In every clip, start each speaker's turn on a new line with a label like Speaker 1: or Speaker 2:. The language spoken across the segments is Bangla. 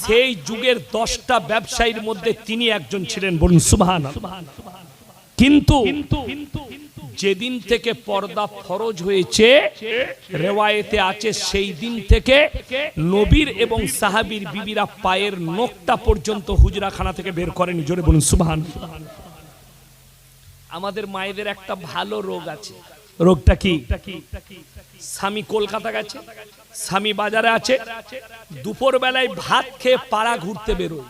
Speaker 1: সেই যুগের 10টা ব্যবসায়ীর মধ্যে তিনি একজন ছিলেন, বলুন সুবহানাল্লাহ। কিন্তু যেদিন থেকে পর্দা ফরজ হয়েছে, রিওয়ায়েতে আছে সেই দিন থেকে নবীর এবং সাহাবীর বিবিরা পায়ের নখটা পর্যন্ত হুজরাখানা থেকে বের করেনি। জোরে বলুন সুবহানাল্লাহ। আমাদের মায়েদের একটা ভালো রোগ আছে। রোগটা কি? স্বামী কলকাতা গেছে, স্বামী বাজারে আছে, দুপুর বেলায় ভাত খেয়ে পাড়া ঘুরতে বেরোয়,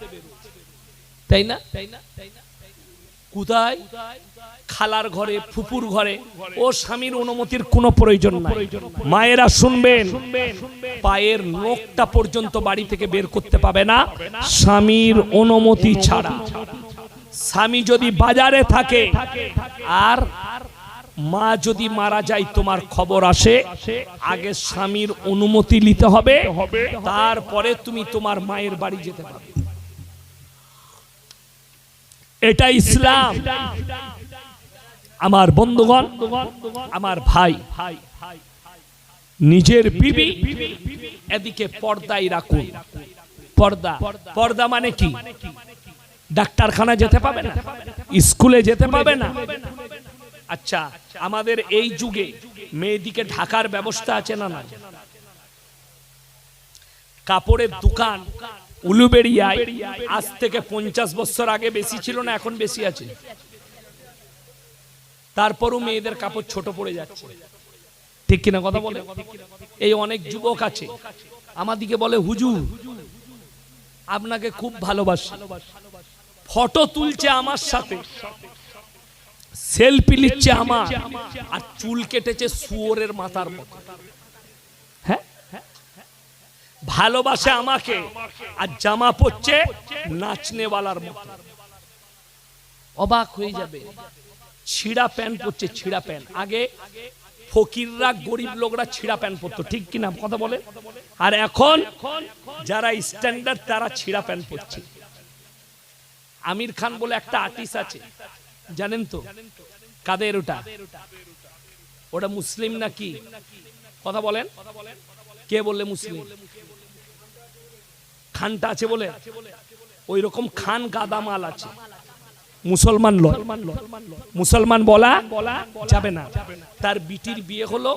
Speaker 1: তাই না? কোথায়? খালার ঘরে, ফুপুর ঘরে। ও স্বামীর অনুমতির কোনো প্রয়োজন নাই। মায়েরা শুনবেন, পায়ের নখটা পর্যন্ত বাড়ি থেকে বের করতে পাবে না স্বামীর অনুমতি ছাড়া। স্বামী যদি বাজারে থাকে আর মা যদি মারা যায়, তোমার খবর আসে, আগে স্বামীর অনুমতি নিতে হবে, তারপরে তুমি তোমার মায়ের বাড়ি যেতে পারবে। এটা ইসলাম। আমার বন্ধুগণ, আমার ভাই, নিজের বিবি এদিকে পর্দায় রাখুন। পর্দা, পর্দা মানে কি? ডাক্তারখানা যেতে পাবে না, স্কুলে যেতে পাবে না। আচ্ছা, আমাদের এই যুগে মেয়েদিকে ঢাকার ব্যবস্থা আছে না? না। কাপড়ের দোকান উলুবেড়িয়ায় আজ থেকে 50 বছর আগে বেশি ছিল না, এখন বেশি আছে। তারপরও মেয়েদের কাপড় ছোট পড়ে যাচ্ছে, ঠিক কিনা কথা বলে? এই অনেক যুবক আছে আমাদিকে বলে, হুজুর আপনাকে খুব ভালোবাসি, ফটো তুলছে আমার সাথে, সেলফি নিচ্ছে আমার, আর চুল কেটেছে শুয়োরের মাথার মতো। হ্যাঁ, ভালোবাসে আমাকে আর জামা পরছে নাচনেওয়ালার মতো। অবাক হয়ে যাবে। ছিঁড়া প্যান্ট পরছে, ছিঁড়া প্যান্ট। আগে ফকিররা, গরিব লোকরা ছিঁড়া প্যান্ট পরতো, ঠিক কিনা কথা বলে? আর এখন যারা স্ট্যান্ডার্ড তারা ছিঁড়া প্যান্ট পরছে। আমির খান বলে একটা আর্টিস্ট আছে, জানেন তো? কাদের ওটা? ওটা মুসলিম নাকি? কথা বলেন, কে বললে মুসলিম? খানটা আছে বলে? ওই রকম খান গাদামাল আছে, মুসলমান লয়। মুসলমান বলা যাবে না। তার বিটির বিয়ে হলো,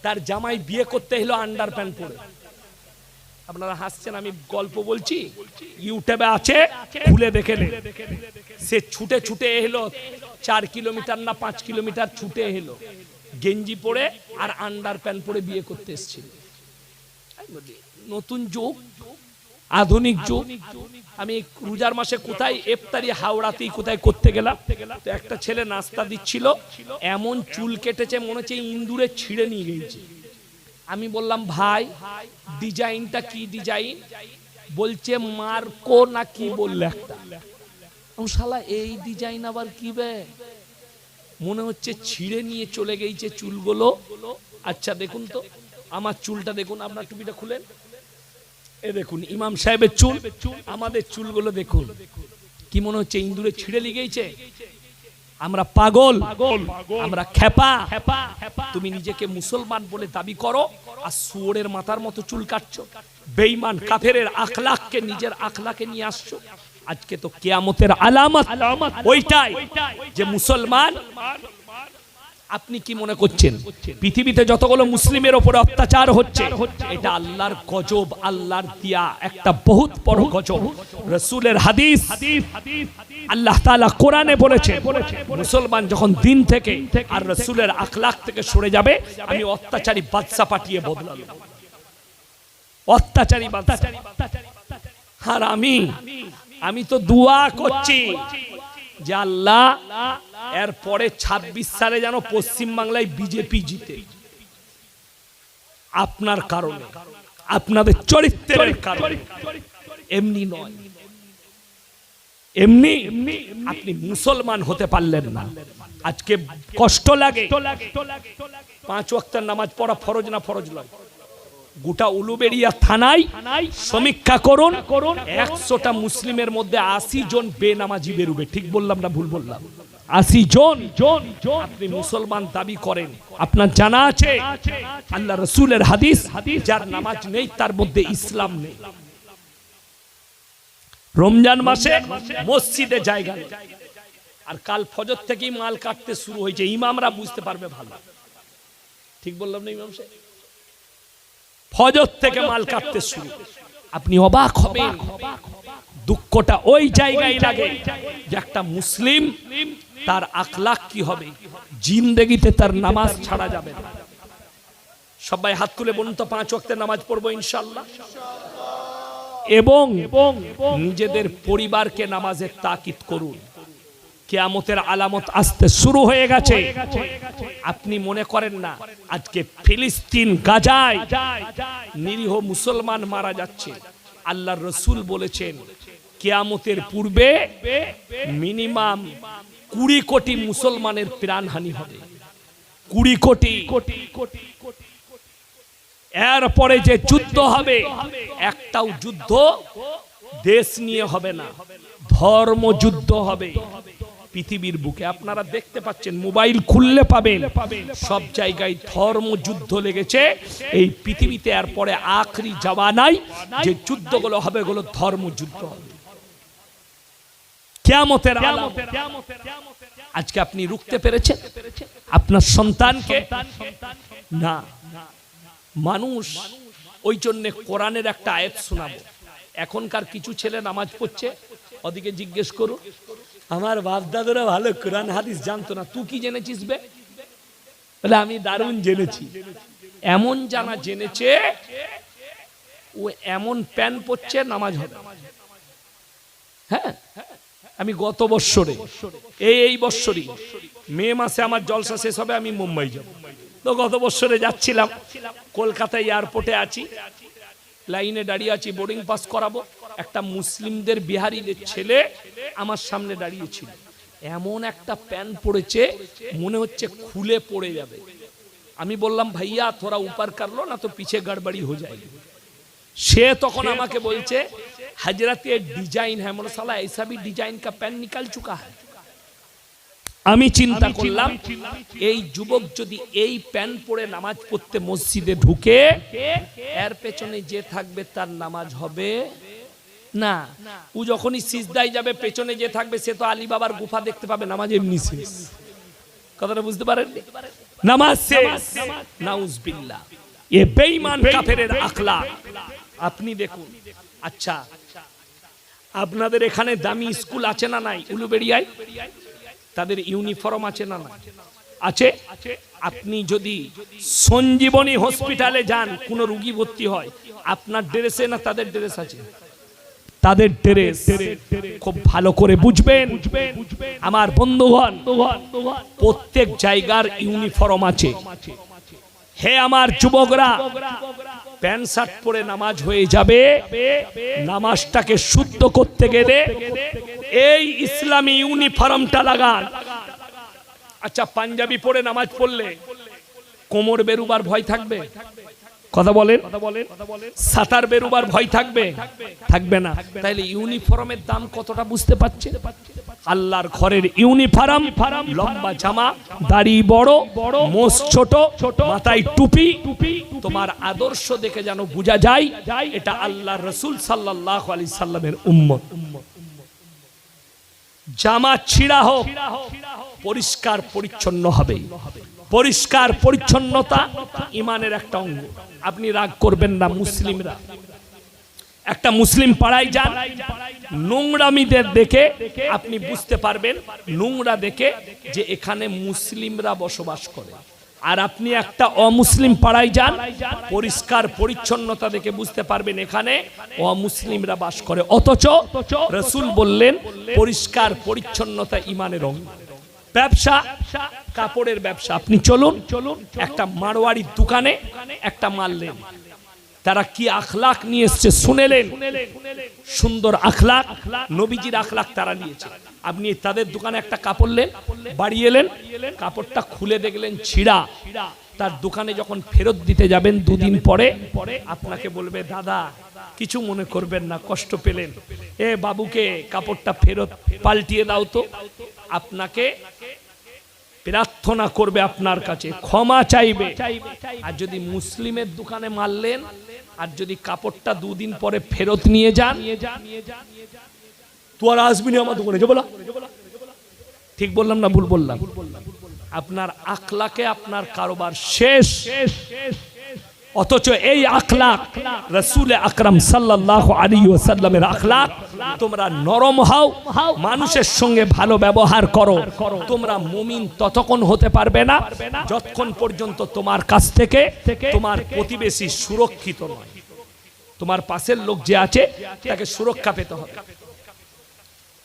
Speaker 1: তার জামাই বিয়ে করতে হলো আন্ডার প্যান্ট পরে। আপনারা হাসছেন, আমি গল্প বলছি, ইউটিউবে আছে, খুলে দেখে নে। সে ছুটে ছুটে এলো, 4 কিলোমিটার না 5 কিলোমিটার ছুটে এলো, গেঞ্জি পরে আর আন্ডার প্যান্ট পরে বিয়ে করতে এসেছিল। নতুন যুগ, আধুনিক যুগ। আমি রোজার মাসে কোথায় ইফতারি হাওড়াতেই কোথায় করতে গেলাম, তো একটা ছেলে নাস্তা দিচ্ছিল, এমন চুল কেটেছে মনে হচ্ছে ইন্দুরে ছিঁড়ে নিয়ে গেছে। আমি বললাম, ভাই ডিজাইনটা কি ডিজাইন? বলছে মার্কো না কি বললে একটা। শালা এই ডিজাইন আবার কি বে? মনে হচ্ছে ছিঁড়ে নিয়ে চলে গেছে চুলগুলো। আচ্ছা দেখুন তো আমার চুলটা দেখুন, আপনার টুপিটা খুলেন, এ দেখুন ইমাম সাহেবের চুল, আমাদের চুলগুলো দেখুন, কি মনে হচ্ছে ইন্দুরে ছিঁড়ে লিগেছে? আমরা পাগল, আমরা খেপা। তুমি নিজেকে মুসলমান বলে দাবি করো আর শুয়োরের মাথার মতো চুল কাটছো। বেঈমান কাফেরের আখলাককে নিজের আখলাকে নিয়ে আসছো। আজকে তো কিয়ামতের আলামত ওইটাই যে মুসলমান। আপনি কি মনে করছেন পৃথিবীতে যতগুলো মুসলিমের উপরে অত্যাচার হচ্ছে, এটা আল্লাহর গজব, আল্লাহর দিয়া একটা বহুত বড় গজব। রাসূলের হাদিস, আল্লাহ তাআলা কোরআনে বলেছে, মুসলমান যখন দিন থেকে আর রাসূলের আখলাক থেকে সরে যাবে, আমি অত্যাচারী বাদশা পাঠিয়ে বদলাবো। অত্যাচারী বাদশা। আর আমি তো দোয়া করছি যে আল্লাহ এর পরে 26 সালে যেন পশ্চিম বাংলায় বিজেপি জিতে, আপনার কারণে, আপনাদের চরিত্রের কারণে। এমনি নয়, এমনি আপনি মুসলমান হতে পারলেন না। আজকে কষ্ট লাগে। 5 ওয়াক্তের নামাজ পড়া ফরজ না ফরজ নয়? গোটা উলুবেড়িয়া থানায় সমীক্ষা করুন, 100টা মুসলিমের মধ্যে 80 জন বেনামাজি বেরোবে। ঠিক বললাম না ভুল বললাম? 80 জন। আপনি মুসলমান দাবি করেন, আপনার জানা আছে আল্লাহ রাসূলের হাদিস, যার নামাজ নেই তার মধ্যে ইসলাম নেই। রমজান মাসে মসজিদে জায়গা নেই। আর কাল ফজর থেকেই মাল কাটতে শুরু হয়েছে, ইমামরা বুঝতে পারবে ভালো। ঠিক বললাম না ইমাম সাহেব? ফজর থেকে মাল কাটতে শুরু। আপনি অবাক হবেন, দুঃখটা ওই জায়গায় লাগে যে একটা মুসলিম তার আখলাক কি হবে, জিন্দেগিতে তার নামাজ ছাড়া যাবে না। সবাই হাত তুলে বলুন তো 5 ওয়াক্তের নামাজ পড়বো ইনশাআল্লাহ। এবং নিজেদের পরিবারকে নামাজের তাকিদ করুন। কিয়ামতের আলামত আসতে শুরু হয়ে গেছে। আপনি মনে করেন না আজকে ফিলিস্তিন গাজায় নিরীহ মুসলমান মারা যাচ্ছে, আল্লাহর রাসূল বলেছেন কিয়ামতের পূর্বে মিনিমাম 20 কোটি মুসলমানের প্রাণহানি হবে। 20 কোটি। এরপরে যে যুদ্ধ হবে, একটাও যুদ্ধ দেশ নিয়ে হবে না, ধর্ম যুদ্ধ হবে পৃথিবীর বুকে। আপনারা দেখতে পাচ্ছেন, মোবাইল খুললে পাবেন, সব জায়গায় ধর্ম যুদ্ধ লেগেছে এই পৃথিবীতে। এরপরে আখরি জামানায় যে যুদ্ধগুলো হবে, এগুলো ধর্ম যুদ্ধ হবে। কিয়ামতের আলামত। আজকে আপনি রুখতে পেরেছেন আপনার সন্তানকে? না। মানুষ ওই জন্য কোরআনের একটা আয়াত শোনাবো। এখনকার কিছু ছেলে নামাজ পড়ছে, ওদিকে জিজ্ঞেস করুন, আমার বাপ দাদুরা ভালো কোরআন হাদিস জানতো না, তুই কি জেনেছিস বে? বলে আমি দারুণ জেনেছি। এমন জানা জেনেছে, ও এমন প্যান পড়ছে নামাজ হবে। হ্যাঁ, আমি গত বৎসরে এই বৎসরই মে মাসে আমার জলসা শেষ হবে, আমি মুম্বাই যাব। তো গত বছরে যাচ্ছিলাম, কলকাতা এয়ারপোর্টে আছি, লাইনে দাঁড়িয়ে আছি, বোর্ডিং পাস করাবো। একটা মুসলিমদের বিহারিদের ছেলে আমার সামনে দাঁড়িয়েছিল। এমন একটা প্যান্ট পড়েছে মনে হচ্ছে খুলে পড়ে যাবে। আমি বললাম ভাইয়া থোড়া উপর কর লো না তো পিছে গড়বড়ি হয়ে যায়। সে তখন আমাকে বলছে হজরত ये डिजाइन है। मोला साला ऐसा भी डिजाइन का पैंट निकल चुका है। আমি চিন্তা করলাম এই যুবক যদি এই প্যান্ট পরে নামাজ পড়তে মসজিদে ঢুকে, এর পেছনে যে থাকবে তার নামাজ হবে না। ও যখনই সিজদায় যাবে, পেছনে যে থাকবে সে তো আলী বাবার গুফা দেখতে পাবে, নামাজ এমনি শেষ। কথাটা বুঝতে পারেন? নামাজ শেষ। নাউজুবিল্লাহ। এ বেঈমান কাফেরের আখলাক আপনি দেখুন। আচ্ছা, আপনাদের এখানে দামি স্কুল আছে না নাই? উলুবেড়িয়ায় তাদের ইউনিফর্ম আছে না নাই? আছে। আপনি যদি সঞ্জীবনী হসপিটালে যান, কোন রোগী ভর্তি হয়, আপনার ড্রেসে না তাদের ড্রেস আছে? তাদের ড্রেস। খুব ভালো করে বুঝবেন আমার বন্ধুগণ, প্রত্যেক জায়গার ইউনিফর্ম আছে। হে আমার যুবকরা, প্যান্ট শার্ট পরে নামাজ হয়ে যাবে। নামাজটাকে শুদ্ধ করতে গেলে এই ইসলামী ইউনিফর্মটা লাগান। আচ্ছা, পাঞ্জাবি পরে নামাজ পড়লে কোমর বেরুবার ভয় থাকবে? কথা বলেন। সাতার বেরুবার ভয় থাকবে? থাকবে না। তাইলে ইউনিফর্মের দাম কতটা বুঝতে পারছেন? আল্লাহর ঘরের ইউনিফর্ম, লম্বা জামা, দাড়ি বড়, মোষ ছোট, মাথায় টুপি। তোমার আদর্শ দেখে যেন বোঝা যায় এটা আল্লাহর রাসূল সাল্লাল্লাহু আলাইহি সাল্লামের উম্মত। জামা ছিঁড়া হোক, পরিষ্কার পরিচ্ছন্ন হবে। পরিষ্কার পরিচ্ছন্নতা ইমানের একটা অঙ্গ। আপনি রাগ করবেন না, মুসলিমরা একটা মুসলিম পাড়ায় যান, নোংরামিদের দেখে আপনি বুঝতে পারবেন, নোংরা দেখে যে এখানে মুসলিমরা বসবাস করে। আর আপনি একটা অমুসলিম পাড়ায় যান, পরিষ্কার পরিচ্ছন্নতা দেখে বুঝতে পারবেন এখানে অমুসলিমরা বাস করে। অথচ রাসূল বললেন পরিষ্কার পরিচ্ছন্নতা ইমানের অঙ্গ। ব্যবসা, কাপড়ের ব্যবসা, আপনি চলুন একটা মারওয়াড়ির দোকানে একটা মারলেন, তারা কি আখলাক নিয়ে এসছে শুনেলেন? সুন্দর আখলাক, নবীজির আখলাক তারা নিয়েছে। আপনি তাদের দোকানে একটা কাপড় নেন, বাড়ি এলেন, কাপড়টা খুলে দেখলেন ছিঁড়া। তার দোকানে যখন ফেরত দিতে যাবেন 2 দিন পরে আপনাকে বলবে দাদা কিছু মনে করবেন না, কষ্ট পেলেন, এ বাবুকে কাপড়টা ফেরত পাল্টিয়ে দাও তো। আপনাকে প্রার্থনা করবে, আপনার কাছে ক্ষমা চাইবে। আর যদি মুসলিমের দোকানে মারলেন আর যদি কাপড়টা 2 দিন পরে ফেরত নিয়ে যান, তুই আর আসবি না আমার দোকানে, যে বলা ঠিক বললাম না ভুল বললাম? আপনার আখলাকে আপনার কারোবার শেষ। অথচ এই আখলাক রাসূল আকরাম সাল্লাল্লাহু আলাইহি ওয়াসাল্লামের আখলাক। তোমরা নরম হও, মানুষের সঙ্গে ভালো ব্যবহার করো। তোমরা মুমিন ততক্ষণ হতে পারবে না যতক্ষণ পর্যন্ত তোমার কাছ থেকে তোমার প্রতিবেশী সুরক্ষিত নয়। তোমার পাশের লোক যে আছে তাকে সুরক্ষা পেতে হবে।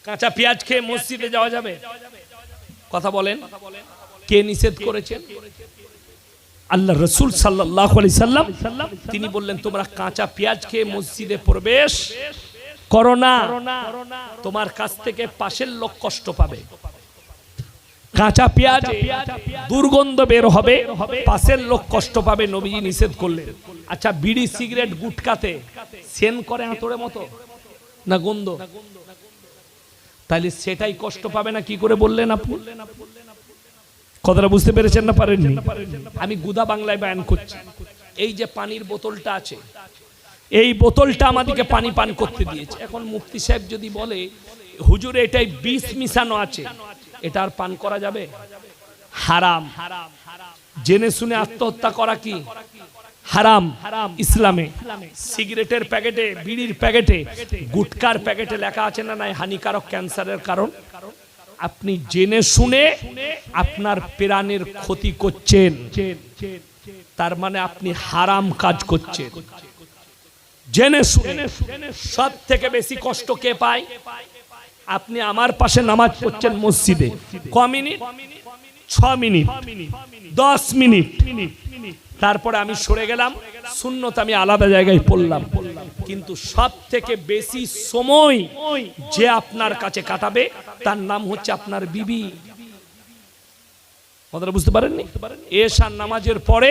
Speaker 1: কাঁচা পেঁয়াজ খেয়ে মসজিদে যাওয়া যাবে? কথা বলেন, কে নিষেধ করেছেন? আল্লাহ রসুল সাল্লাল্লাহু আলাইহি সাল্লাম তিনি বললেন, তোমরা কাঁচা পেঁয়াজ খেয়ে মসজিদে প্রবেশ করো না, তোমার কাছ থেকে পাশের লোক কষ্ট পাবে। কাঁচা পেঁয়াজ দুর্গন্ধ বের হবে, পাশের লোক কষ্ট পাবে, নবীজি নিষেধ করলেন। আচ্ছা, বিড়ি সিগারেট গুটকাতে সেন করে আঁতড়ে মতো না গন্ধ? তাহলে সেটাই কষ্ট পাবে না কি করে বললেন আপনি? কথাটা বুঝতে পেরেছেন না পারেননি? আমি গুদা বাংলায় বয়ান করছি। এই যে পানির বোতলটা আছে, এই বোতলটা আমাদেরকে পানি পান করতে দিয়েছে। এখন মুফতি সাহেব যদি বলে হুজুর এটাই বিষ মিশানো আছে, এটা আর পান করা যাবে? হারাম। জেনে শুনে আত্মহত্যা করা কি হারাম ইসলামে। সিগারেটের প্যাকেটে, বিড়ির প্যাকেটে, গুটকার প্যাকেটে লেখা আছে না নাই হানিকারক, ক্যান্সারের কারণ। আপনি জেনে শুনে আপনার প্রাণের ক্ষতি করছেন, তার মানে আপনি হারাম কাজ করছেন জেনে শুনে। সব থেকে বেশি কষ্ট কে পায়? আপনি আমার পাশে নামাজ পড়ছেন মসজিদে, ক মিনিট? 6 মিনিট, 10 মিনিট, তারপরে আমি সরে গেলাম, সুন্নত আমি আলাদা জায়গায় পড়লাম। কিন্তু সব থেকে বেশি সময় যে আপনার কাছে কাটাবে তার নাম হচ্ছে আপনার বিবি। কথাটা বুঝতে পারেননি? এশার নামাজের পরে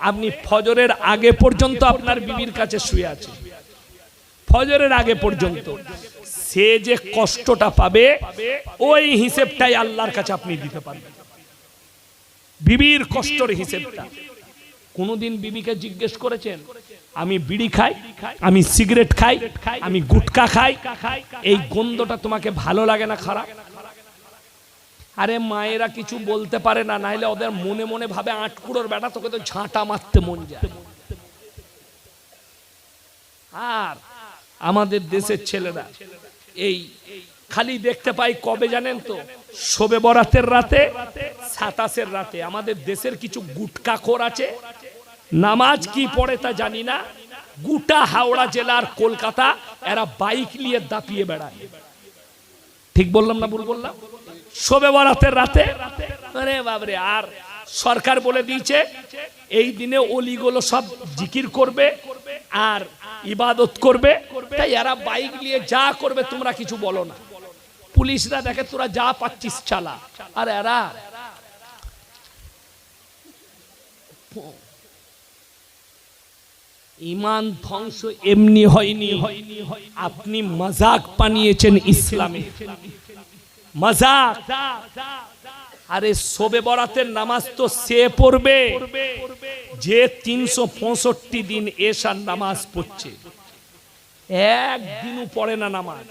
Speaker 1: আপনি ফজরের আগে পর্যন্ত আপনার বিবির কাছে শুয়ে আছে, ফজরের আগে পর্যন্ত। সে যে কষ্টটা পাবে ওই হিসেবটাই আল্লাহর কাছে আপনি দিতে পারবেন, বিবির কষ্টের হিসেবটা। কোনদিন বিবিকে জিজ্ঞেস করেছেন আমি বিড়ি খাই, আমি সিগারেট খাই, আমি গুটকা খাই, এই গন্ধটা তোমাকে ভালো লাগে না খারাপ? আরে মায়েরা কিছু বলতে পারে না, নাইলে ওদের মনে মনে ভাবে আটকুড়োর বেটা, তোকে তো ঝাঁটা মারতে মন যায়। আর আমাদের দেশের ছেলেরা এই খালি দেখতে পাই কবে জানেন তো? শবে বরাতের রাতে, 27-এর রাতে। আমাদের দেশের কিছু গুটকাখোর আছে, নামাজ কি পড়ে তা জানি না, গোটা হাওড়া জেলার কলকাতা এরা বাইক নিয়ে দাপিয়ে বেড়ায়। ঠিক বললাম না ভুল বললাম? শবে বরাতের রাতে, আরে বাবরে। আর সরকার বলে দিয়েছে এই দিনে অলিগুলো সব জিকির করবে আর ইবাদত করবে, তাই এরা বাইক নিয়ে যা করবে তোমরা কিছু বলো না। পুলিশরা দেখে তোরা যা পাচ্ছিস চালা, আর এরা ইমান ধ্বংস এমনি হয়নি, আপনি মজাক বানিয়েছেন ইসলামে, মজাক। আরে শবে বরাতের নামাজ তো সে পড়বে যে 365 দিন এশার নামাজ পড়ছে, একদিনও পড়ে না নামাজ।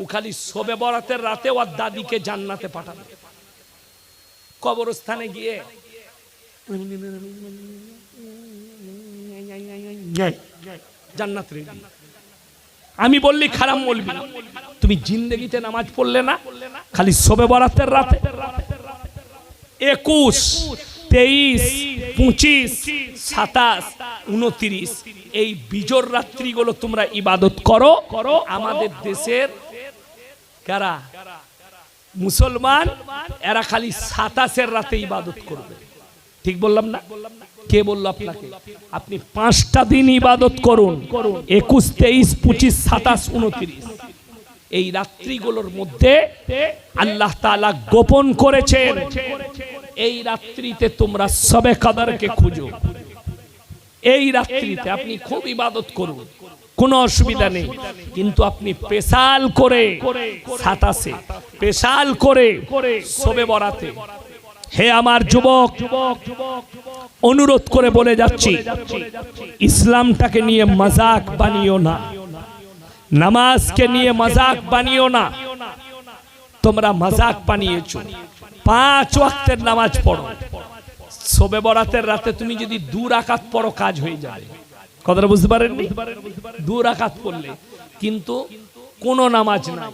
Speaker 1: ও খালি শবে বরাতের রাতে ওর দাদিকে জান্নাতে পাঠাবে, কবরস্থানে গিয়ে জান্নাত রেডি। আমি বললি খারাপ বলবি, তুমি জিন্দেগিতে নামাজ পড়লে না, খালি শবে বরাতের রাতে 21, 23, 25, 27, 29 এই বিজোর রাত্রিগুলো তোমরা ইবাদত করো। আমাদের দেশের কারা মুসলমান এরা খালি 27-এর রাতে ইবাদত করবে। ঠিক বললাম না? কে বলল আপনাকে? আপনি 5টা দিন ইবাদত করুন, 21, 23, 25, 27, 29 এই রাত্রিগুলোর মধ্যে আল্লাহ তাআলা গোপন করেছেন এই রাত্রিতে তোমরা সবে কদরকে খুঁজো। এই রাত্রিতে আপনি খুব ইবাদত করুন, কোনো অসুবিধা নেই। কিন্তু আপনি পেশাল করে 27-এ, পেশাল করে শবে বরাতে, হে আমার যুবক, অনুরোধ করে বলে যাচ্ছি, ইসলামটাকে নিয়ে মজাক বানিও না, নামাজকে নিয়ে মজাক বানিও না। তোমরা মাজাক বানিয়েছো। 5 ওয়াক্তের নামাজ পড়ো, শবে বরাতের রাতে তুমি যদি 2 রাকাত পড়ো কাজ হয়ে যায়। কথাটা বুঝতে পারেননি? 2 রাকাত পড়লে, কিন্তু কোন নামাজ না,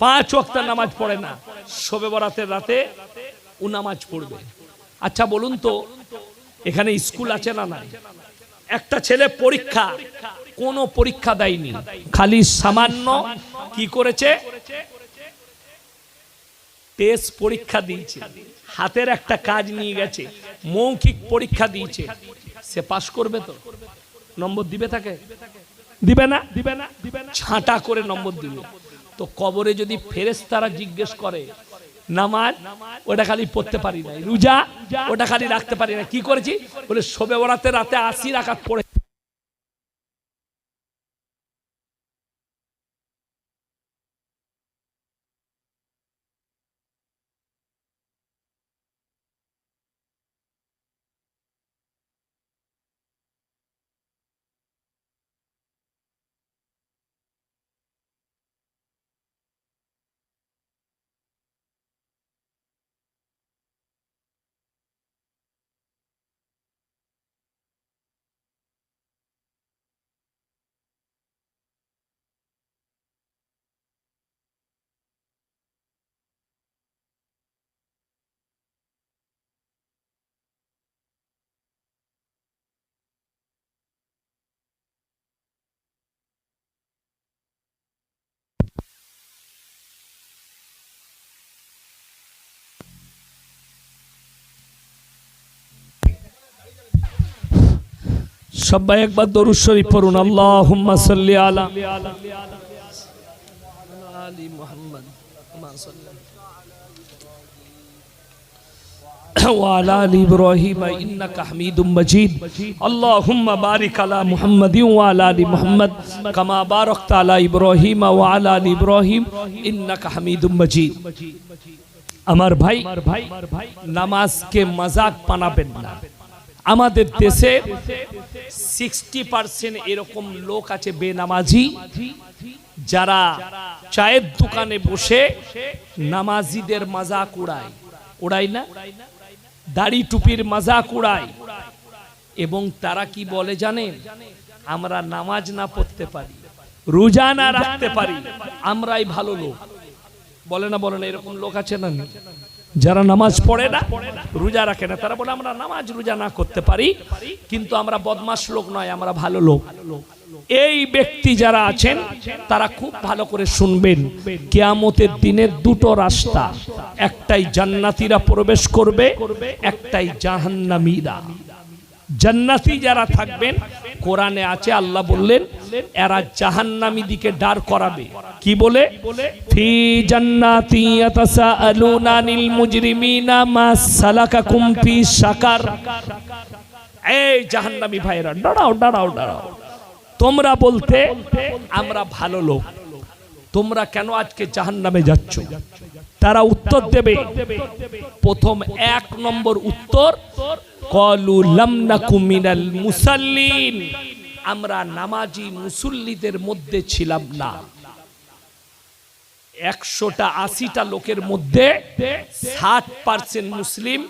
Speaker 1: 5 ওয়াক্তের নামাজ পড়ে না, শবে বরাতের রাতে ও নামাজ পড়বে। আচ্ছা বলুন তো, এখানে স্কুল আছে না নাই? একটা ছেলে পরীক্ষা, কোনো পরীক্ষা দেয়নি, খালি সামান্য কি করেছে, টেস্ট পরীক্ষা দিয়েছে, হাতের একটা কাজ নিয়ে গেছে, মৌখিক পরীক্ষা দিয়েছে, সে পাস করবে তো? নম্বর দিবে তাকে? দিবে না, ছাঁটা করে নম্বর দিবে। তো কবরে যদি ফেরেশতারা জিজ্ঞেস করে, নামাজ ওটা খালি পড়তে পারি না, রোজা ওটা খালি রাখতে পারি না, কি করেছি? বলে শবে বরাতের রাতে 80 রাকাত পড়ে। সবাই একবার দরুদ শরীফ পড়ুন, আল্লাহুম্মা সাল্লি আলা আলি মুহাম্মদ ওয়া আলা আলি ইব্রাহিম ইন্নাকা হামিদুম মাজিদ। আল্লাহুম্মা বারিক আলা মুহাম্মাদিন ওয়া আলা আলি মুহাম্মদ কামা বারাকতা আলা ইব্রাহিম ওয়া আলা আলি ইব্রাহিম ইন্নাকা হামিদুম মাজিদ। আমার ভাই, নামাজকে মাজাক বানাবেন না। আমাদের দেশে 60% এরকম লোক আছে বেনামাজি, যারা চায়ের দোকানে বসে নামাজিদের মাজাক উড়ায় না, দাড়ি টুপির মাজাক উড়ায়। এবং তারা কি বলে জানেন? আমরা নামাজ না পড়তে পারি, রোজা না রাখতে পারি, আমরাই ভালো লোক। বলে না এরকম লোক আছে না? যারা নামাজ পড়ে না, রোজা রাখে না, তারা বলে আমরা নামাজ রোজা না করতে পারি, কিন্তু আমরা বদমাশ লোক নয়, আমরা ভালো লোক। এই ব্যক্তি যারা আছেন তারা খুব ভালো করে শুনবেন, কিয়ামতের দিনের 2টো রাস্তা, একটাই জান্নাতীরা প্রবেশ করবে, একটাই জাহান্নামীরা। জান্নাতি যারা থাকবেন, কোরআনে আছে, আল্লাহ বললেন এরা জাহান্নামী দিকে দাঁড় করাবে। কি বলে? ফি জান্নাতি ইয়াতাসাআলুনা আনিল মুজরিমিনা মা সালাকাকুম ফি সাকার। এই জাহান্নামী ভাইরা, দাঁড়াও, তোমরা বলতে আমরা ভালো লোক, তোমরা কেন আজকে জাহান্নামে যাচ্ছ? তারা উত্তর দেবে, প্রথম 1 নম্বর উত্তর, ক্বালু লাম নাকু মিনাল মুসাল্লিন, আমরা নামাজি মুসল্লিদের মধ্যে ছিলাম না। 100টা 80টা লোকের মধ্যে 60% মুসলিম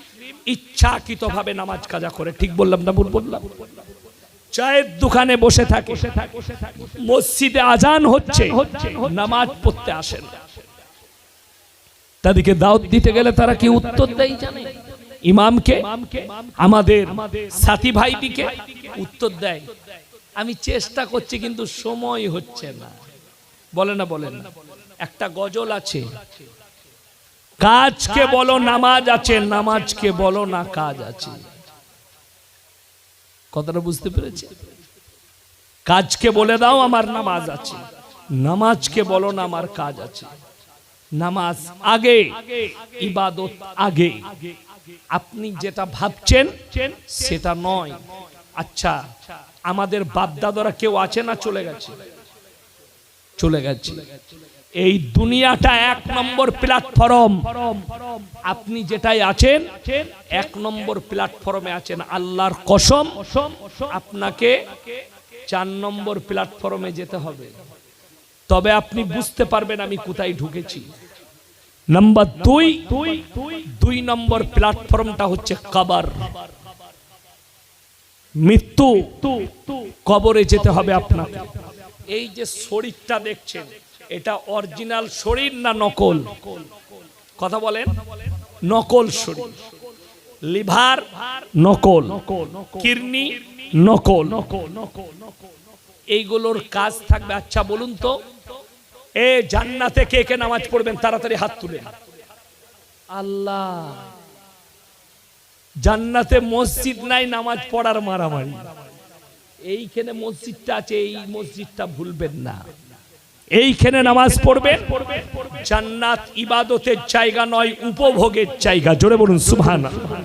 Speaker 1: ইচ্ছাকৃতভাবে নামাজ কাজা করে। ঠিক বললাম না ভুল বললাম? চায়ের দোকানে বসে থাকে, মসজিদে আজান হচ্ছে, নামাজ পড়তে আসেন। তাদেরকে দাওয়াত দিতে গেলে তারা কি উত্তর দেয় জানে? ইমামকে, আমাদের সাথী ভাইদিকে উত্তর দেয়, আমি চেষ্টা করছি কিন্তু সময় হচ্ছে না। বলেন না একটা গজল আছে, কাজকে বলো নামাজ আছে, নামাজকে বলো না কাজ আছে। কথাটা বুঝতে পেরেছে? কাজকে বলে দাও আমার নামাজ আছে, নামাজকে বলো না আমার কাজ আছে। নামাজ আগে, ইবাদত আগে। আপনি যেটা ভাবছেন সেটা নয়। আচ্ছা, আমাদের বাপদাদারা কেউ আছে না চলে গেছে? এই দুনিয়াটা 1 নম্বর প্ল্যাটফর্ম। আপনি যেটাই আছেন 1 নম্বর প্ল্যাটফর্মে আছেন। আল্লাহর কসম, আপনাকে 4 নম্বর প্ল্যাটফর্মে যেতে হবে, তবে আপনি বুঝতে পারবেন আমি কোথায় ঢুকেছি। নাম্বার 2 নম্বর প্ল্যাটফর্মটা হচ্ছে কবর, মৃত্যু। কবরে যেতে হবে আপনাকে। এই যে শরীরটা দেখছেন, এটা অরিজিনাল শরীর না নকল? কথা বলেন। নকল শরীর। লিভার নকল, কিডনি নকল, এইগুলোর কাজ থাকবে। আচ্ছা বলুন তো, এ জান্নাতে কে কে নামাজ পড়বেন? তাড়াতাড়ি হাত তুলে। আল্লাহ, জান্নাতে মসজিদ নাই, নামাজ পড়ার মারামারি। এইখানে মসজিদটা আছে, এই মসজিদটা ভুলবেন না। এইখানে নামাজ পড়বেন। জান্নাত ইবাদতের জায়গা নয়, উপভোগের জায়গা। জোরে বলুন সুবহানাল্লাহ।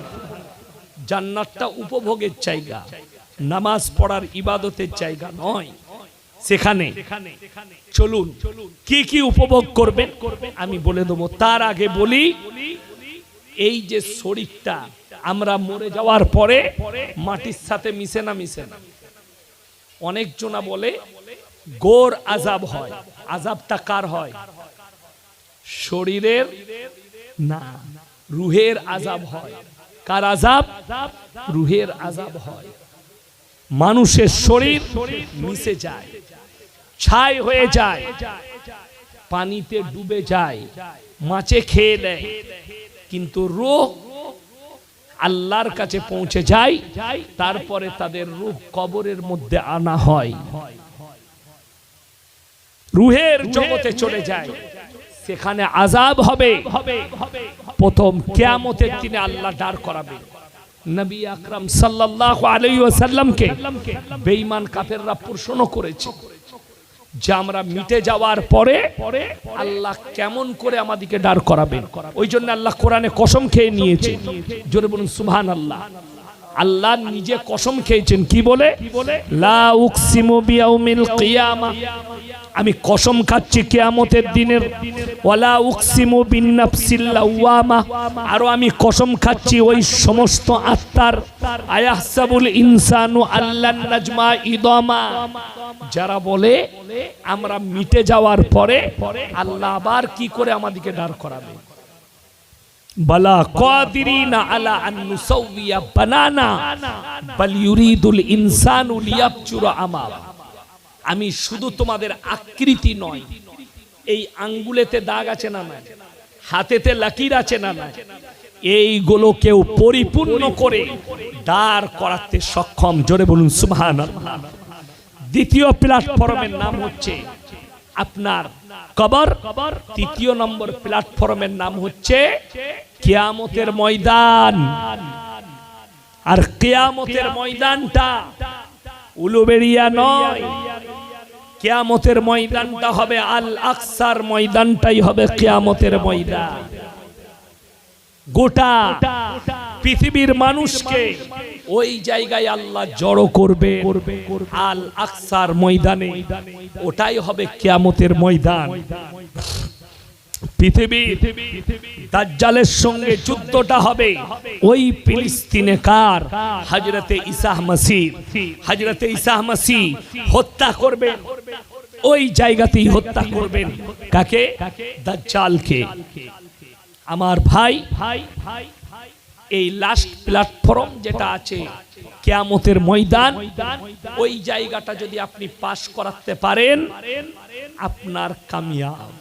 Speaker 1: জান্নাতটা উপভোগের জায়গা, নামাজ পড়ার ইবাদতের জায়গা নয়। সেখানে চলুন কি কি উপভোগ করবেন আমি বলে দেবো। তার আগে বলি, এই যে শরীরটা আমরা মরে যাওয়ার পরে মাটির সাথে মিশে না? মিশে না। অনেক জনা বলে গোর আযাব হয়। আযাবটা কার হয়? শরীরের না, রুহের আযাব হয়। কার আযাব? রুহের আযাব হয়। মানুষের শরীর মিশে যায়, ছাই হয়ে যায়, পানিতে ডুবে যায়, মাছে খেয়ে নেয়, কিন্তু রূহ আল্লাহর কাছে পৌঁছে যায়। তারপরে তাদের রূহ কবরের মধ্যে আনা হয়, রুহের জগতে চলে যায়। সেখানে আযাব হবে। প্রথম কিয়ামতের দিনে আল্লাহ দাঁড় করাবে নবী আকরাম সাল্লাল্লাহু আলাইহি ওয়াসাল্লামকে। বেঈমান কাফেররা প্রশ্ন করেছে যে আমরা মিটে যাওয়ার পরে আল্লাহ কেমন করে আমাদেরকে দাঁড় করাবেন। ওই জন্য আল্লাহ কোরআনে কসম খেয়ে নিয়েছে। জোরে বলুন সুবহানাল্লাহ। আল্লাহ নিজে কসম খেয়েছেন, কি বলে? লা উকসিমু বিয়াউমিল কিয়ামা, আমি কসম খাচ্ছি কিয়ামতের দিনের। ওয়ালা উকসিমু বিন্নাফসিল লাওয়ামা, আর আমি কসম খাচ্ছি ওই সমস্ত আত্মার। আয়াহসাবুল ইনসানু আল্লান নাজমা ইদামা, যারা বলে আমরা মিটে যাওয়ার পরে আল্লাহ আবার কি করে আমাদেরকে দাঁড় করাবে। বালা কাদিরিনা আলা আন নুসাউইয়া বানানা বাল ইউরিদুল ইনসানু লিয়াবচুরা আমাম। আমি শুধু তোমাদের আকৃতি নয়, এই আঙ্গুলেতে দাগ আছে না না, হাতেতে লাকির আছে না না, এইগুলোকেও পরিপূর্ণ করে দাঁড় করাতে সক্ষম। জোরে বলুন সুবহানাল্লাহ। দ্বিতীয় প্ল্যাটফর্মের নাম হচ্ছে আপনার কবর। তৃতীয় নম্বর প্ল্যাটফর্মের নাম হচ্ছে কিয়ামতের ময়দান। আর কিয়ামতের ময়দানটা উলুবেড়িয়া নয়, কিয়ামতের ময়দানটা হবে আল আকসার ময়দানটাই হবে কিয়ামতের ময়দান। গোটা পৃথিবীর মানুষকে ওই জায়গায় আল্লাহ জড়ো করবে আল আকসার ময়দানে। ওটাই হবে কিয়ামতের ময়দান। পৃথিবী দাজ্জালের সঙ্গে যুদ্ধটা হবে ওই ফিলিস্তিনে। কার? হযরতে ঈসা মসিহ। হযরতে ঈসা মসিহ হত্যা করবেন, ওই জায়গাতেই হত্যা করবেন। কাকে? দাজ্জালকে। আমার ভাই, এই লাস্ট প্ল্যাটফর্ম যেটা আছে কিয়ামতের ময়দান, ওই জায়গাটা যদি আপনি পাস করাতে পারেন আপনার কামিয়াব।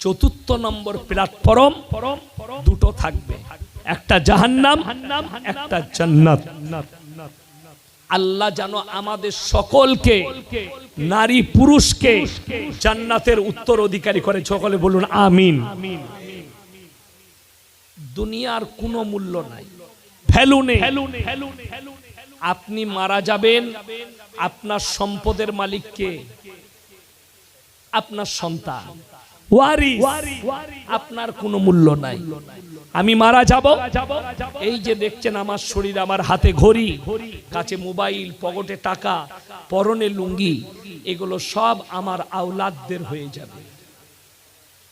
Speaker 1: চতুর্থ নম্বর প্ল্যাটফর্ম দুটো থাকবে, একটা জাহান্নাম, একটা জান্নাত। আল্লাহ যেন আমাদের সকলকে, নারী পুরুষকে জান্নাতের উত্তর অধিকারী করে। সকলে বলুন আমিন। দুনিয়ার কোনো মূল্য নাই, ভ্যালু নেই। আপনি মারা যাবেন, আপনার সম্পদের মালিককে? আপনার সন্তান, ওয়ারিস। আপনার কোনো মূল্য নাই। আমি মারা যাব, এই যে দেখছেন আমার শরীর, আমার হাতে ঘড়ি, কাছে মোবাইল, পকেটে টাকা, পরনে লুঙ্গি, এগুলো সব আমার আওলাদদের হয়ে যাবে,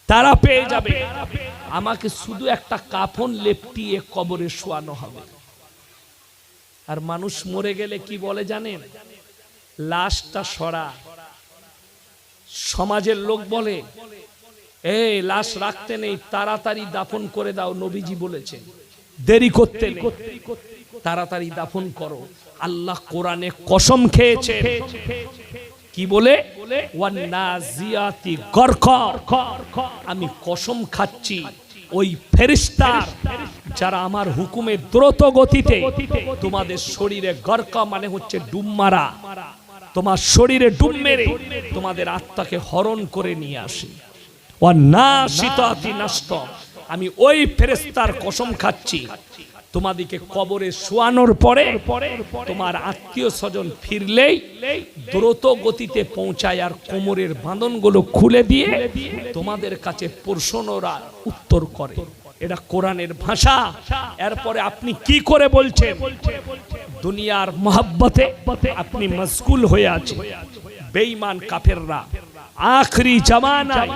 Speaker 1: তারা পেয়ে যাবে। আমাকে শুধু একটা কাফন লেপটিয়ে কবরে শোয়ানো হবে। আর মানুষ মরে গেলে কি বলে জানেন? লাশটা সরা। সমাজের লোক বলে এই লাশ রাখতে নেই, তাড়াতাড়ি দাফন করে দাও, নবীজি বলেছেন দেরি করতে নেই, তাড়াতাড়ি দাফন করো। আল্লাহ কোরআনে কসম খেয়েছে, কি বলে? ওয়ান্নাজিয়াতি গরকা, আমি কসম খাচ্ছি ওই ফেরেশতা যারা আমার হুকুমে দ্রুত গতিতে তোমাদের শরীরে, গরকা মানে হচ্ছে ডুব মারা, তোমার শরীরে ডুব মেরে তোমাদের আত্মাকে হরণ করে নিয়ে আসে। ওয়ান্নাশিতাতি নাশত, আমি ওই ফেরেশতার কসম খাচ্ছি, তোমাদেরকে কবরে শোয়ানোর পরে তোমার আত্মীয় স্বজন ফিরলেই দ্রুত গতিতে পৌঁছায় আর কোমরের বাঁধনগুলো খুলে দিয়ে তোমাদের কাছে প্রশ্নরা উত্তর করে। এটা কোরআনের ভাষা। এরপরে আপনি কি করে বলছেন? দুনিয়ার মহব্বতে আপনি মশগুল হয়ে আছেন। বেঈমান কাফেররা আখরি জামানায়,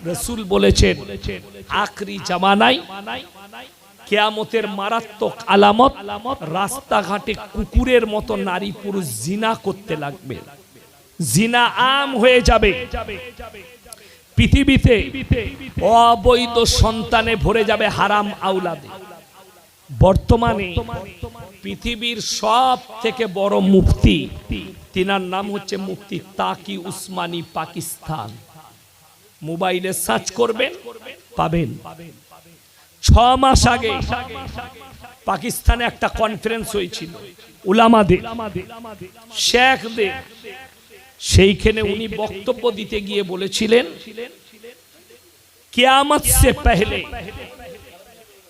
Speaker 1: রাসূল বলেছেন আখরি জামানায় কিয়ামতের মারাত্মক আলামত, রাস্তাঘাটে কুকুরের মতো নারী পুরুষ জিনা করতে লাগবে, জিনা আম হয়ে যাবে, পৃথিবীতে অবৈধ সন্তানে ভরে যাবে, হারাম আওলাদে। বর্তমানে পৃথিবীর সব থেকে বড় মুফতি, তিনার নাম হচ্ছে মুফতি তাকি উসমানী, পাকিস্তান। মোবাইলে সার্চ করবেন পাবেন। 6 মাস আগে পাকিস্তানে একটা কনফারেন্স হয়েছিল উলামাদের, শেখদের। সেইখানে উনি বক্তব্য দিতে গিয়ে বলেছিলেন, কিয়ামত से पहले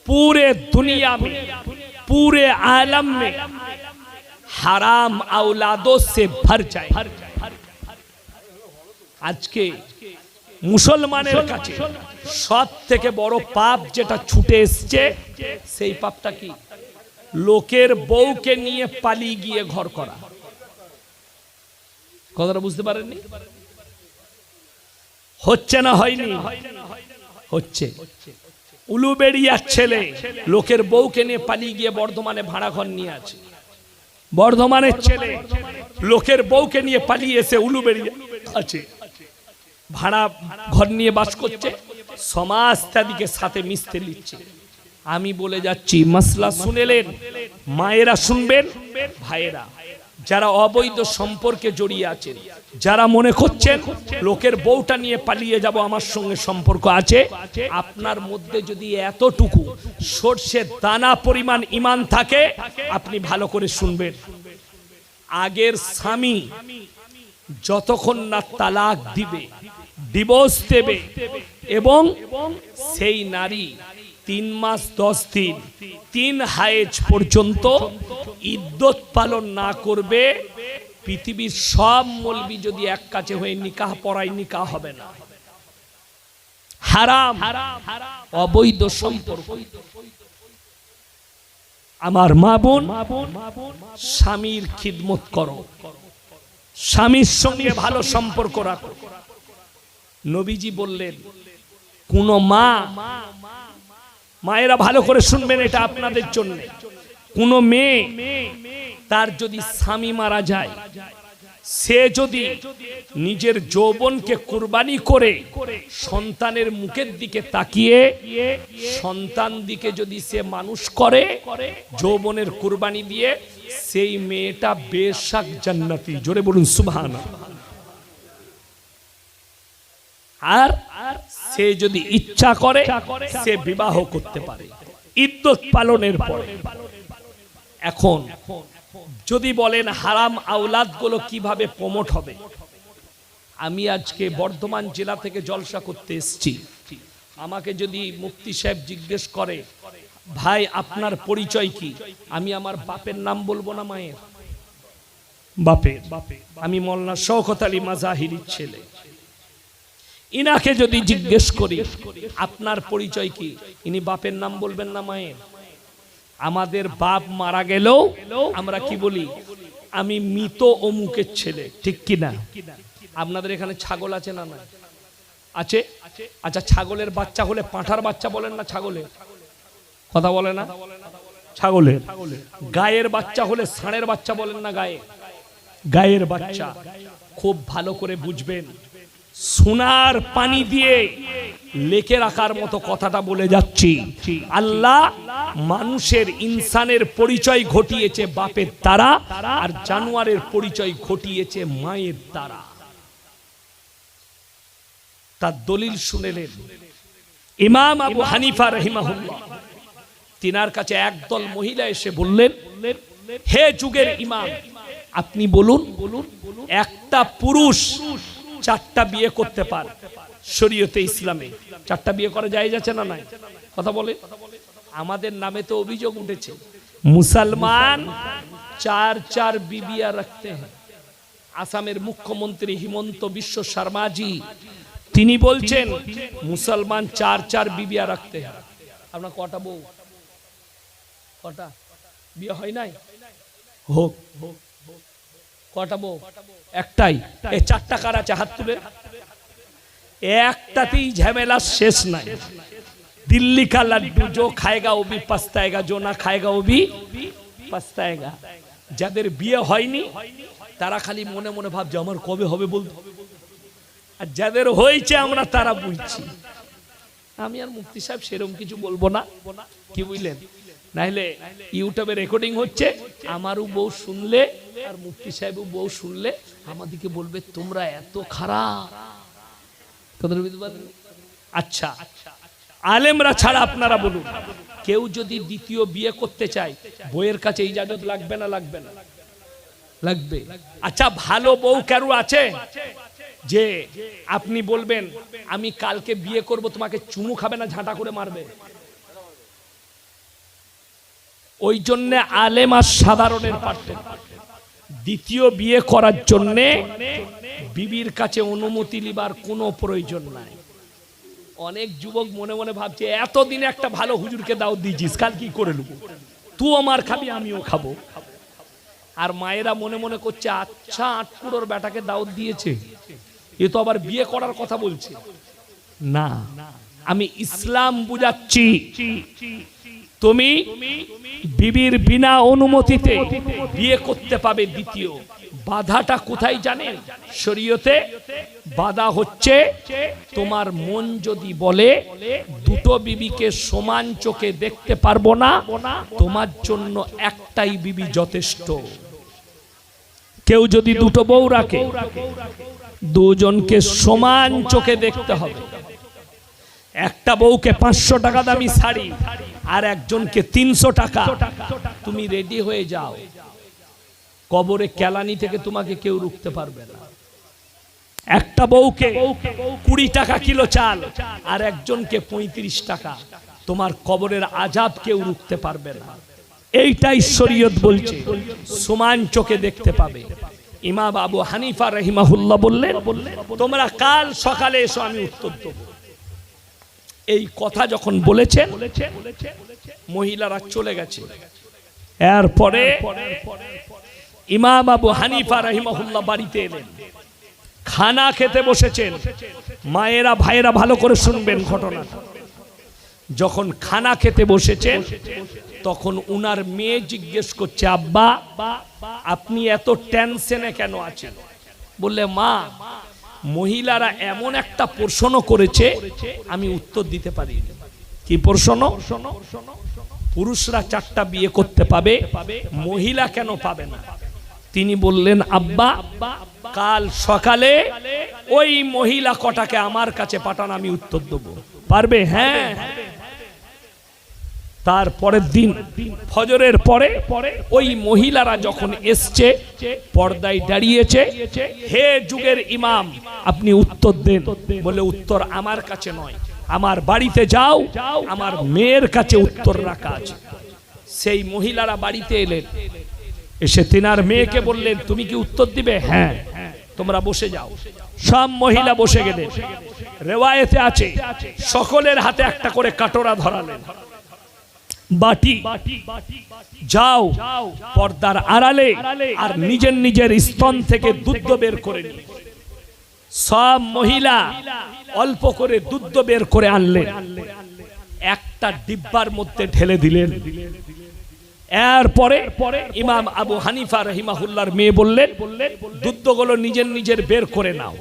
Speaker 1: पूरे दुनिया में, पूरे आलम में हराम औलादों से भर जाए। আজকে মুসলমানের কাছে সব থেকে বড় পাপ যেটা ছুটে এসছে, সেই পাপটা কি? লোকের বউকে নিয়ে পালিয়ে গিয়ে ঘর করা। কথাটা বুঝতে পারেননি? হচ্ছে না হয়নি? হচ্ছে। উলুবেড়িয়ার ছেলে লোকের বউকে নিয়ে পালিয়ে গিয়ে বর্ধমানে ভাড়া ঘর নিয়ে আছে। বর্ধমানের ছেলে লোকের বউকে নিয়ে পালিয়ে এসে উলুবেড়িয়া আছে, ভাড়া ঘর নিয়ে বাস করছে, সমাজ তাদিকে সাথে মিশতে লিখছে। আমি বলে যাচ্ছি, মাসলা শুনেলেন, মায়েরা শুনবেন, ভাইয়েরা যারা অবৈধ সম্পর্কে জড়িয়ে আছেন, যারা মনে করছেন লোকের বউটা নিয়ে পালিয়ে যাব, আমার সঙ্গে সম্পর্ক আছে, আপনার মধ্যে যদি এতটুকু সর্ষের দানা পরিমাণ ঈমান থাকে, আপনি ভালো করে শুনবেন। আগের স্বামী যতক্ষণ না তালাক দিবে, ডিভোর্স দেবে, এবং সেই নারী 3 মাস 10 দিন 3 হায়েজ পর্যন্ত ইদ্যত পালন না করবে, পৃথিবীর সব মৌলবি যদি এক কাছে হয়ে নিকাহ পড়ায়, নিকাহ হবে না। হারাম, অবৈধ সম্পর্ক। আমার মা বোন, স্বামীর খিদমত করো, স্বামীর সঙ্গে ভালো সম্পর্ক রাখো। নবীজি বললেন, কোন মা, মায়েরা ভালো করে শুনবেন, এটা আপনাদের জন্য, কোন মেয়ে তার যদি স্বামী মারা যায়, সে যদি নিজের যৌবনকে কুরবানি করে সন্তানের মুখের দিকে তাকিয়ে সন্তান দিকে যদি সে মানুষ করে, যৌবনের কুরবানি দিয়ে, সেই মেয়েটা বেশক জান্নাতি। জোরে বলুন সুবহানাল্লাহ। আর সে যদি ইচ্ছা করে সে বিবাহ করতে পারে ইদ্যত পালনের পরে। এখন যদি বলেন হারাম আওলাদ গুলো কিভাবে প্রমোট হবে, আমি আজকে বর্ধমান জেলা থেকে জলসা করতে এসেছি। আমাকে যদি মুফতি সাহেব জিজ্ঞেস করে, ভাই আপনার পরিচয় কি, আমি আমার বাপের নাম বলবো না, মায়ের বাপের। আমি মৌলানা শওকত আলী মাজাহিরির ছেলে। ইনাকে যদি জিজ্ঞেস করি আপনার পরিচয় কি, ইনি বাপের নাম বলবেন না, মায়ের। আমাদের বাপ মারা গেলেও আমরা কি বলি, আমি মৃত অমুকের ছেলে, ঠিক কি না? আপনাদের এখানে ছাগল আছে না? না আছে। আচ্ছা, ছাগলের বাচ্চা হলে পাঁঠার বাচ্চা বলেন না ছাগলের? কথা বলে না? ছাগলের। গায়ের বাচ্চা হলে ষাঁড়ের বাচ্চা বলেন না? গায়ের বাচ্চা। খুব ভালো করে বুঝবেন, সোনার পানি দিয়ে লেখে রাখার মতো কথাটা বলে যাচ্ছি। আল্লাহ মানুষের ইনসানের পরিচয় ঘটিয়েছে বাপের দ্বারা, আর জানোয়ারের পরিচয় ঘটিয়েছে মায়ের দ্বারা। তার দলিল শুনেলেন ইমাম আবু হানিফা রাহিমাহুল্লাহ। তিনার কাছে একদল মহিলা এসে বললেন, হে যুগের ইমাম, আপনি বলুন একটা পুরুষ 4টা বিয়ে করতে পারে শরীয়তে ইসলামে? 4টা বিয়ে করা যায় যাচ্ছে না নাই? কথা বলে। আমাদের নামে তো অভিযোগ উঠেছে মুসলমান 4 বিবিয়া রাখতে हैं। আসামের মুখ্যমন্ত্রী হিমন্ত বিশ্ব শর্মাজি তিনি বলছেন মুসলমান 4 বিবিয়া রাখতে हैं। আপনার কটা বউ, কটা বিয়ে হয় নাই? হোক, কটা বউ? একটাই। এই 4টা কার আছে? হাত তুলে। একটাতেই ঝামেলা শেষ নাই। दिल्ली का लड्डू जो खाएगा वो भी पछताएगा, जो ना खाएगा वो भी पछताएगा। যাদের বিয়ে হয়নি তারা খালি মনে মনে ভাবছে আমার কবে হবে বলতো, আর যাদের হয়েছে আমরা তারা বুঝছি। আমি আর মুফতি সাহেব সেরকম কিছু বলবো না, কি বুঝলেন? নাহলে ইউটিউবে রেকর্ডিং হচ্ছে, আমারও বউ শুনলে আর মুফতি সাহেবও বউ শুনলে আমাদেরকে বলবে তোমরা এত খারাপ। আচ্ছা, আলেমরা ছাড়া আপনারা বলুন, কেউ যদি দ্বিতীয় বিয়ে করতে চায় বউয়ের কাছে ইজাজত লাগবে না? লাগবে না? লাগবে। আচ্ছা, ভালো বউ কারো আছে যে আপনি বলবেন আমি কালকে বিয়ে করব, তোমাকে চুমু খাবে না, ঝাঁটা করে মারবে? ওই জন্য আলেম আর সাধারণের পার্থক্য। দ্বিতীয় বিয়ে করার জন্য বিবির কাছে অনুমতি লিবার কোনো প্রয়োজন নাই। অনেক যুবক মনে মনে ভাবছে এতদিনে একটা ভালো হুজুরকে দাওয়াত দিয়েছিস, কাল কি করে নেব, তুই আমার খাবি আমিও খাবো। আর মায়েরা মনে মনে করছে আচ্ছা 8 কুড়োর বেটাকে দাওয়াত দিয়েছে, এ তো আবার বিয়ে করার কথা বলছে। না, আমি ইসলাম বুঝাচ্ছি। তুমি বিবির বিনা অনুমতিতে বিয়ে করতে পাবে দ্বিতীয়। বাধাটা কোথায় জানেন? শরীয়তে বাধা হচ্ছে তোমার মন যদি বলে দুটো বিবিকে সমান চোখে দেখতে পারবো না, তোমার জন্য একটাই বিবি যথেষ্ট। কেউ যদি দুটো বউ রাখে দুজনকে সমান চোখে দেখতে হবে। একটা বউকে 500 টাকা দামি শাড়ি আর একজনকে 300 টাকা, তুমি রেডি হয়ে যাও, কবরে কেলানি থেকে তোমাকে কেউ রুখতে পারবে না। একটা বউকে 20 টাকা কিলো চাল আর একজনকে 35 টাকা, তোমার কবরের আযাব কেউ রুখতে পারবে না। এইটাই শরীয়ত বলছে, সমান চোখে দেখতে পাবে। ইমাম আবু হানিফা রাহিমাহুল্লাহ বললেন তোমরা কাল সকালে এসো, আমি উত্তর দেব। এই কথা যখন বলেছেন মহিলারা চলে গেছে। এরপরে ইমাম আবু হানিফা রাহিমাহুল্লাহ বাড়িতে এলেন, খানা খেতে বসেছেন। মায়েরা ভাইয়েরা ভালো করে শুনবেন ঘটনাটা। যখন খানা খেতে বসেছেন তখন উনার মেয়ে জিজ্ঞেস করছে আব্বা আপনি এত টেনশনে কেন আছেন? বললে মা মহিলারা এমন একটা প্রশ্ন করেছে আমি উত্তর দিতে পারি। কি প্রশ্ন? পুরুষরা 4টা বিয়ে করতে পাবে, মহিলা কেন পাবে না? তিনি বললেন আব্বা কাল সকালে ওই মহিলা কটাকে আমার কাছে পাঠান, আমি উত্তর দেব। পারবে? হ্যাঁ। তারপরের দিন ফজরের পরে ওই মহিলারা যখন এসছে পর্দায় দাঁড়িয়েছে, হে যুগের ইমাম আপনি উত্তর দেন। বলে উত্তর আমার কাছে নয়, আমার বাড়িতে যাও, আমার মেয়ের কাছে উত্তর রাখা আছে। সেই মহিলারা বাড়িতে এলেন, এসে তিনার মেয়েকে বললেন তুমি কি উত্তর দিবে? হ্যাঁ। তোমরা বসে যাও। সব মহিলা বসে গেলেন। রেওয়ায়েতে আছে সকলের হাতে একটা করে কাটোরা ধরালেন, বাটি, যাও পর্দার আড়ালে আর নিজের নিজের স্তন থেকে দুধ বের করে নিন। সব মহিলা অল্প করে দুধ বের করে আনলেন, একটা ডিব্বার মধ্যে ঢেলে দিলেন। এরপরে ইমাম আবু হানিফা রাহিমাহুল্লাহর মেয়ে বললেন দুধগুলো নিজের নিজের বের করে নাও।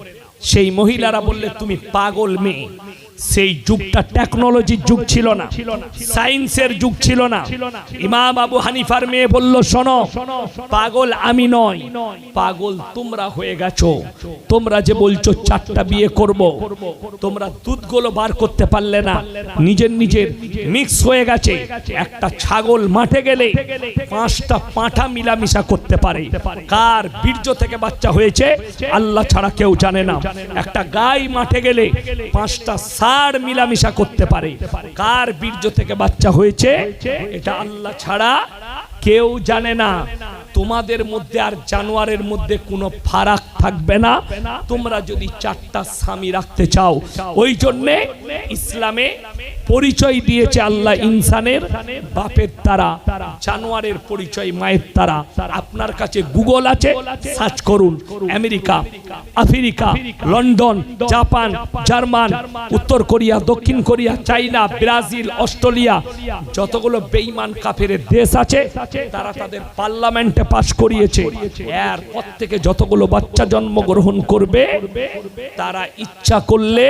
Speaker 1: সেই মহিলারা বললে তুমি পাগল মেয়ে, সেই যুগটা টেকনোলজির যুগ ছিল না, সায়েন্সের যুগ ছিল না। ইমাম আবু হানিফার মেয়ে বলল, শোনো, পাগল আমি নয়, পাগল তোমরা হয়ে গেছো। তোমরা যে বলছো 4টা বিয়ে করব, তোমরা দুধগুলো বার করতে পারলে না, নিজের নিজের মিক্স হয়ে গেছে। একটা ছাগল মাঠে গেলে 5টা পাঁঠা মিলামিশা করতে পারে। কার বীর্য থেকে বাচ্চা হয়েছে আল্লাহ ছাড়া কেউ জানে না। একটা গাই মাঠে গেলে 5টা ষাঁড় মিলামিশা করতে পারে। কার বীর্য থেকে বাচ্চা হয়েছে এটা আল্লাহ ছাড়া কেউ জানে না। তোমাদের মধ্যে আর জানোয়ারের মধ্যে কোনো ফারাক থাকবে না, তোমরা যদি 4টা স্বামী রাখতে চাও। ওই জন্যে ইসলামে পরিচয় দিয়েছে আল্লাহ ইনসানের বাপের দ্বারা, জানোয়ারের পরিচয় মায়ের দ্বারা। আপনার কাছে গুগল আছে, সার্চ করুন, America, Africa, London, Japan, German, উত্তর কোরিয়া, দক্ষিণ কোরিয়া, চাইনা, ব্রাজিল, অস্ট্রেলিয়া, যতগুলো বেঈমান কাফেরের দেশ আছে তারা তাদের পার্লামেন্টে পাস করিয়েছে। এর পর থেকে যতগুলো বাচ্চা জন্মগ্রহণ করবে তারা ইচ্ছা করলে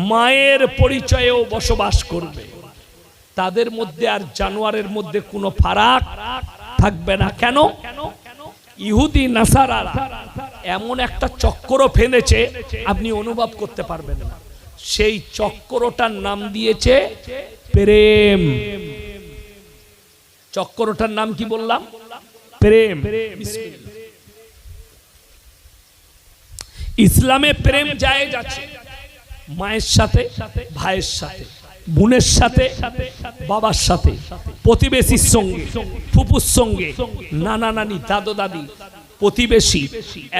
Speaker 1: মায়ের পরিচয়েও বসবাস করবে। তাদের মধ্যে আর জানোয়ারের মধ্যে কোনো ফারাক থাকবে না। কেন? ইহুদি নাসারারা এমন একটা চক্র ফেলেছে আপনি অনুভব করতে পারবেন না। সেই চক্রটার নাম দিয়েছে প্রেম। চক্রটার নাম কি বললাম? প্রেম। ইসলামে প্রেম জায়েজ আছে, মায়ের সাথে, ভাইয়ের সাথে, বোনের সাথে, বাবার সাথে, প্রতিবেশীর সঙ্গে, ফুপুর সঙ্গে, নানা নানি, দাদু দাদি, প্রতিবেশী,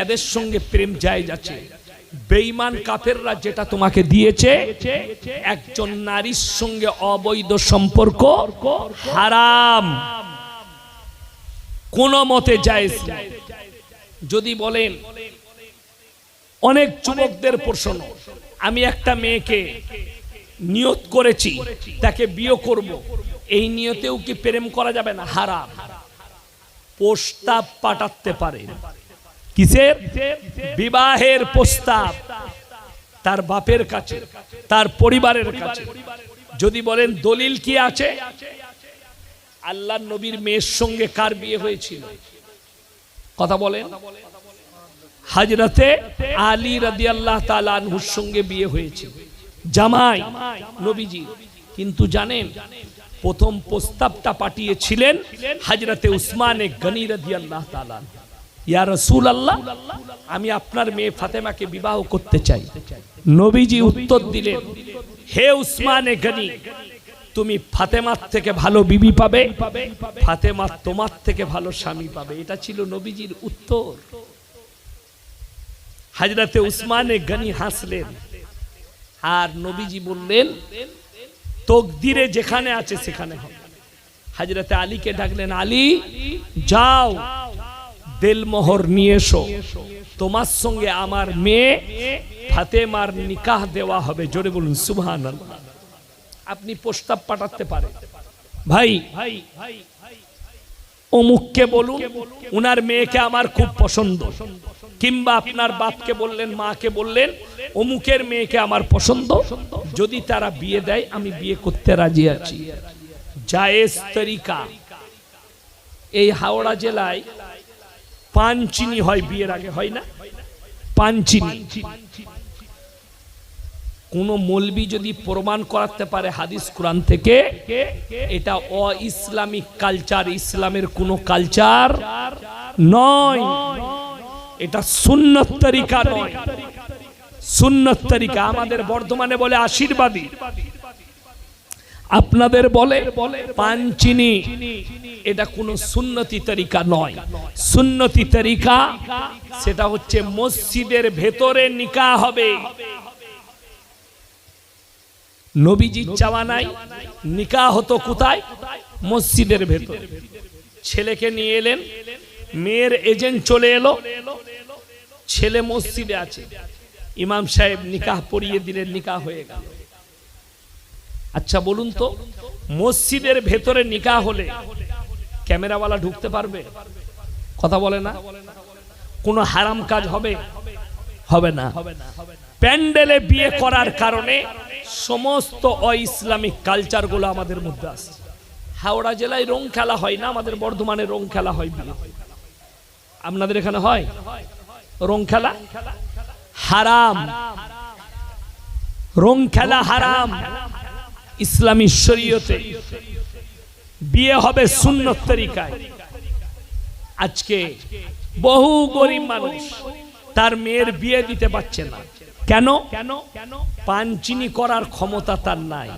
Speaker 1: এদের সঙ্গে প্রেম জায়েজ আছে। বেঈমান কাফেররা যেটা তোমাকে দিয়েছে, একজন নারীর সঙ্গে অবৈধ সম্পর্ক হারাম, কোন মতে জায়েজ। যদি বলেন, অনেক যুবকদের প্রশ্ন, আমি একটা মেয়েকে নিয়ত করেছি তাকে বিয়ে করব, এই নিয়তেও কি প্রেম করা যাবে না? হারাম। প্রস্তাব পাঠাতে পারে। কিসের? বিবাহের প্রস্তাব তার বাপের কাছে, তার পরিবারের কাছে। যদি বলেন দলিল কি আছে, আল্লাহর নবীর মেয়ের সঙ্গে কার বিয়ে হয়েছিল? কথা বলেন। হযরতে আলী রাদিয়াল্লাহু তাআলা আনহুর সঙ্গে বিয়ে হয়েছিল, জামাই নবীজি। কিন্তু জানেন প্রথম প্রস্তাবটা পাঠিয়েছিলেন হযরতে উসমানে গনি রাদিয়াল্লাহু তাআলা। ইয়া রাসূলুল্লাহ, আমি আপনার মেয়ে ফাতেমাকে বিবাহ করতে চাই। নবীজি উত্তর দিলেন, হে উসমানে গনি, তুমি ফাতেমার থেকে ভালো বিবি পাবে, ফাতেমা তোমার থেকে ভালো স্বামী পাবে। এটা ছিল নবীজির উত্তর। হযরতে উসমানে গনি হাসলেন, আর নবীজি বললেন, তকদিরে যেখানে আছে সেখানে হবে। হযরতে আলীকে ডাকলেন, আলী যাও, দেলমোহর নিয়ে এসো, তোমার সঙ্গে আমার মেয়ে ফাতেমার নিকাহ দেওয়া হবে। জোরে বলুন সুবহানাল্লাহ। আপনি প্রস্তাব পাঠাতে পারেন, ভাই অমুককে বলুন উনার মেয়েকে আমার খুব পছন্দ, কিংবা আপনার বাপকে বললেন, মাকে বললেন, অমুকের মেয়েকে আমার পছন্দ, যদি তারা বিয়ে দেয় আমি বিয়ে করতে রাজি আছি। জায়েজ তরিকা। এই হাওড়া জেলায় পানচিনি হয় বিয়ের আগে, হয় না? পানচিনি। কোন মৌলবি যদি প্রমাণ করাতে পারে হাদিস কোরআন থেকে এটা অ-ইসলামিক কালচার, ইসলামের কোন কালচার নয়, এটা সুন্নত তরিকা নয়। সুন্নত তরিকা আমাদের বর্ধমানে বলে আশীর্বাদী, আপনাদের বলে পানচিনি। এটা কোনো সুন্নতি তরিকা নয়। সুন্নতি তরিকা সেটা হচ্ছে মসজিদের ভেতরে নিকাহ হবে। নবীজির জামানায় নিকাহ হতো কোথায়? মসজিদের ভেতরে। ছেলেকে নিয়ে এলেন, মেয়ের এজেন্ট চলে এলো, ছেলে মসজিদে আছে, ইমাম সাহেব নিকাহ পড়িয়ে দিলেন, নিকাহ হয়ে গেল। আচ্ছা বলুন তো, মসজিদের ভেতরে নিকাহ হলে ক্যামেরাওয়ালা ঢুকতে পারবে? কথা বলে না? কোনো হারাম কাজ হবে? হবে না। প্যান্ডেলে বিয়ে করার কারণে সমস্ত অ-ইসলামিক কালচারগুলো আমাদের মধ্যে আছে। হাওড়া জেলায় রং খেলা হয় না, আমাদের বর্ধমানে রং খেলা হয় বিয়ে। আপনাদের এখানে হয় রং খেলা? হারাম, রং খেলা হারাম। ইসলামী শরীয়তে বিয়ে হবে সুন্নত তরিকায়। আজকে বহু গরিব মানুষ তার মেয়ের বিয়ে দিতে পারছে না। কেন? পাঞ্চিনি করার ক্ষমতা তার নাই।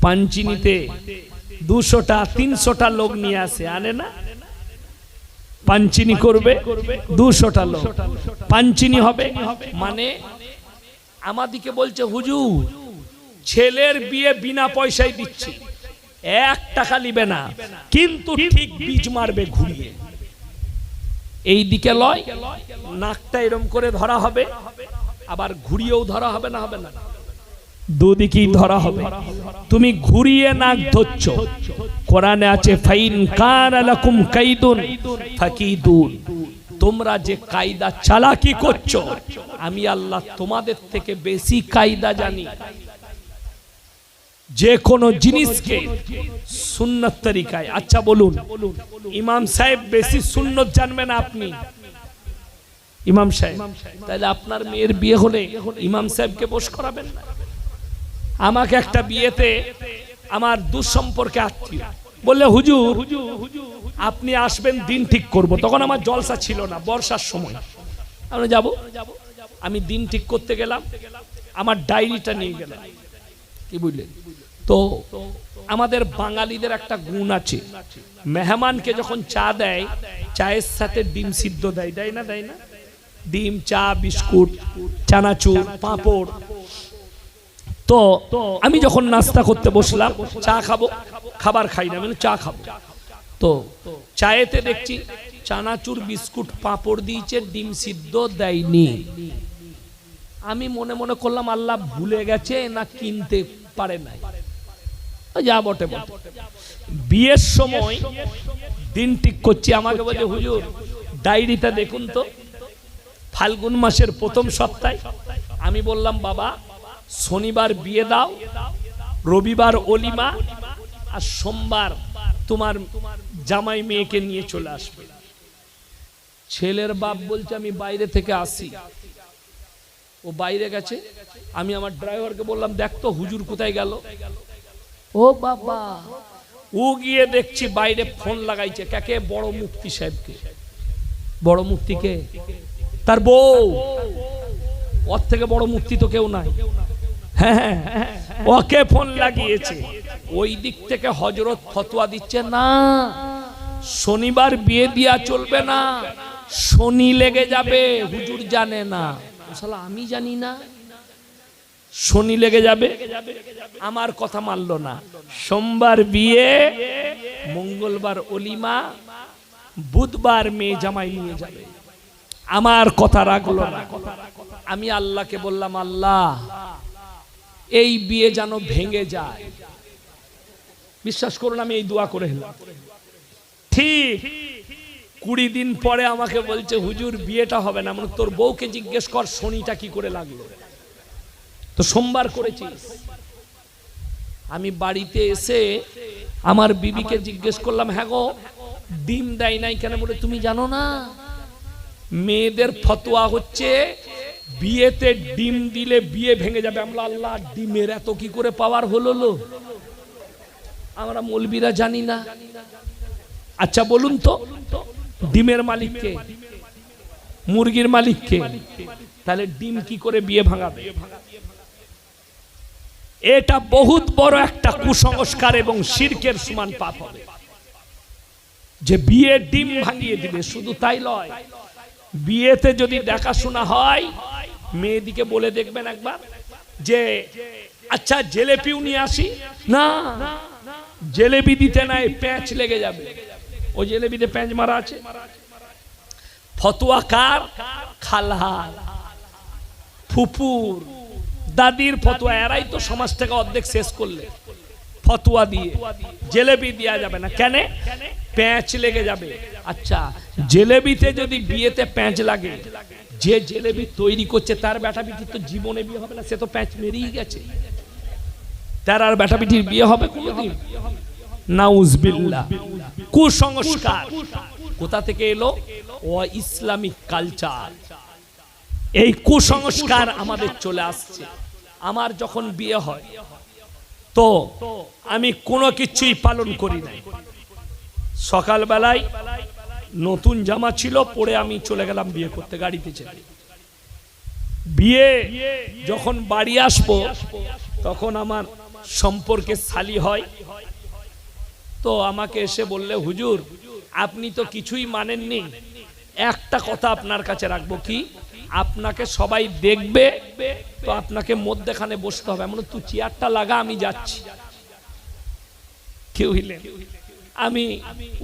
Speaker 1: পাঞ্চিনিতে 200টা 300টা লোক নিয়ে আসে, আনে না? পাঞ্চিনি করবে 200টা লোক, পাঞ্চিনি হবে মানে আমাদিকে বলছে হুজুর ছেলের বিয়ে বিনা পয়সায় দিচ্ছি, 1 টাকা নিবে না, কিন্তু ঠিক বীজ মারবে ঘুরিয়ে। এই দিকে লয়, নাকটা এরম করে ধরা হবে, আবার ঘুরিয়েও ধরা হবে, না হবে না? দুদিকেই ধরা হবে। তুমি ঘুরিয়ে নাক ধরছ, কোরআনে আছে ফাইন কানা লাকুম কাইদুন ফাকিদুন, তোমরা যে কায়দা চালাকি করছো আমি আল্লাহ তোমাদের থেকে বেশি কায়দা জানি। যে কোনো জিনিসকে সুন্নত তরিকায়। আচ্ছা বলুন, ইমাম সাহেব বেশি সুন্নত জানবেন আপনি? ইমাম সাহেব, তাহলে আপনার মেয়ের বিয়ে হলে ইমাম সাহেবকে বস করাবেন না? আমাকে একটা বিয়েতে আমার দুঃসম্পর্কে আত্মীয় বললে হুজুর আপনি আসবেন, দিন ঠিক করব। তখন আমার জলসা ছিল না, বর্ষার সময়। আমরা যাব, আমি দিন ঠিক করতে গেলাম, আমার ডায়েরিটা নিয়ে গেলাম। কি বুঝলেন তো? আমাদের বাঙালিদের একটা গুণ আছে, মেহমানকে যখন চা দেয় চায়ের সাথে ডিম সিদ্ধ দেয়, দেয় না? দেয় না? ডিম, চা, বিস্কুট, চানাচুর, পাঁপড়। তো আমি যখন নাস্তা করতে বসলাম, চা খাবো, খাবার খাই না, আমি চা খাবো। তো চায়েতে দেখছি চানাচুর, বিস্কুট, পাঁপড় দিয়েছে, ডিম সিদ্ধ দেয়নি। আমি মনে মনে করলাম আল্লাহ ভুলে গেছে না কিনতে পারে নাই, যা বটে বটে। বিয়ের সময় দিন ঠিক করছি, আমাকে বলছে হুজুর ডায়েরিটা দেখুন তো, ফাল্গুন মাসের প্রথম সপ্তাহে। আমি বললাম বাবা শনিবার বিয়ে দাও, রবিবার অলিমা, আর সোমবার তোমার জামাই মেয়েকে নিয়ে চলে আসবে। ছেলের বাপ বলছে আমি বাইরে থেকে আসি। ও বাইরে গেছে, আমি আমার ড্রাইভারকে বললাম দেখ তো হুজুর কোথায় গেল। ও বাবা, ও গিয়ে দেখছি বাইরে ফোন লাগাইছে। কাকে? বড় মুফতি সাহেবকে। বড় মুফতিকে? তার বউ। ওর থেকে বড় মুফতি তো কেউ নাই। হ্যাঁ, ওকে ফোন লাগিয়েছে। ওই দিক থেকে হযরত ফতোয়া দিচ্ছে না, শনিবার বিয়ে দিয়া চলবে না, শনি লেগে যাবে। হুজুর জানে না, শালা আমি জানি না, শনি লেগে যাবে। আমার কথা মানলো না। সোমবার বিয়ে, মঙ্গলবার অলিমা, বুধবার মেয়ে জামাই নিয়ে যাবে। আমার কথা রাখলো না। আমি আল্লাহকে বললাম আল্লাহ এই বিয়ে যেন ভেঙে যায়। বিশ্বাস করুন আমি এই দোয়া করে এলাম। ঠিক 20 দিন পরে আমাকে বলছে হুজুর বিয়েটা হবে না। মানে তোর বউকে জিজ্ঞেস কর শনিটা কি করে লাগলো, তো সোমবার করেছিস। আমি বাড়িতে এসে আমার বিবিকে জিজ্ঞেস করলাম হ্যাঁ গো ডিম দেয় নাই কেন? বলে তুমি জানো না মেয়েদের ফতোয়া হচ্ছে বিয়েতে ডিম দিলে বিয়ে ভেঙে যাবে। আমরা আল্লাহ ডিমের এত কি করে পাওয়ার হলো, আমরা মৌলবীরা জানি না। আচ্ছা বলুন তো ডিমের মালিক কে? মুরগির মালিক কে? তাহলে ডিম কি করে বিয়ে ভাঙাবে? এটা বহুত বড় একটা কুসংস্কার এবং শিরকের সমান পাপ হবে যে বিয়ে ডিম ভাঙিয়ে দিবে। শুধু তাই নয়, বিয়েতে যদি দেখাশোনা হয় মেয়েদিকে বলে দেখবেন একবার যে আচ্ছা জেলেপিও নিয়ে আসি না, জেলেবি দিতে নাই প্যাঁচ লেগে যাবে। ওই জেলেবিতে প্যাঁচ মারা আছে। ফতোয়া কার? খালহাল, ফুপুর, দাদির ফতোয়া। এরাই তো সমাজ থেকে অর্ধেক শেষ করলে। ফতোয়া দিয়ে জেলেবি দেওয়া যাবে না। কেন? প্যাঁচ লেগে যাবে। আচ্ছা জেলেবিতে যদি বিয়েতে প্যাঁচ লাগে, যে জেলেবি তৈরি করছে তার বেটা বিটির তো জীবনে বিয়ে হবে না, সে তো প্যাঁচ মেরেই গেছে। তার আর বেটা বিটির বিয়ে হবে কোনোদিন? নাউজুবিল্লাহ। কুসংস্কার কোথা থেকে এলো? ও ইসলামিক কালচার। এই কুসংস্কার আমাদের চলে আসছে। আমার যখন বিয়ে হয় তো আমি কোনো কিছুই পালন করি নাই। সকালবেলায় নতুন জামা ছিল, পরে আমি চলে গেলাম বিয়ে করতে গাড়িতে চেপে। বিয়ে যখন বাড়ি আসবো তখন আমার সম্পর্কে শালি হয়, তো আমাকে এসে বললে, হুজুর আপনি তো কিছুই মানেননি, একটা কথা আপনার কাছে রাখবো, কি আপনাকে সবাই দেখবে তো আপনাকে মধ্যখানে বসতে হবে। এমন তুই চেয়ারটা লাগা, আমি যাচ্ছি। কেউ হইলেন, আমি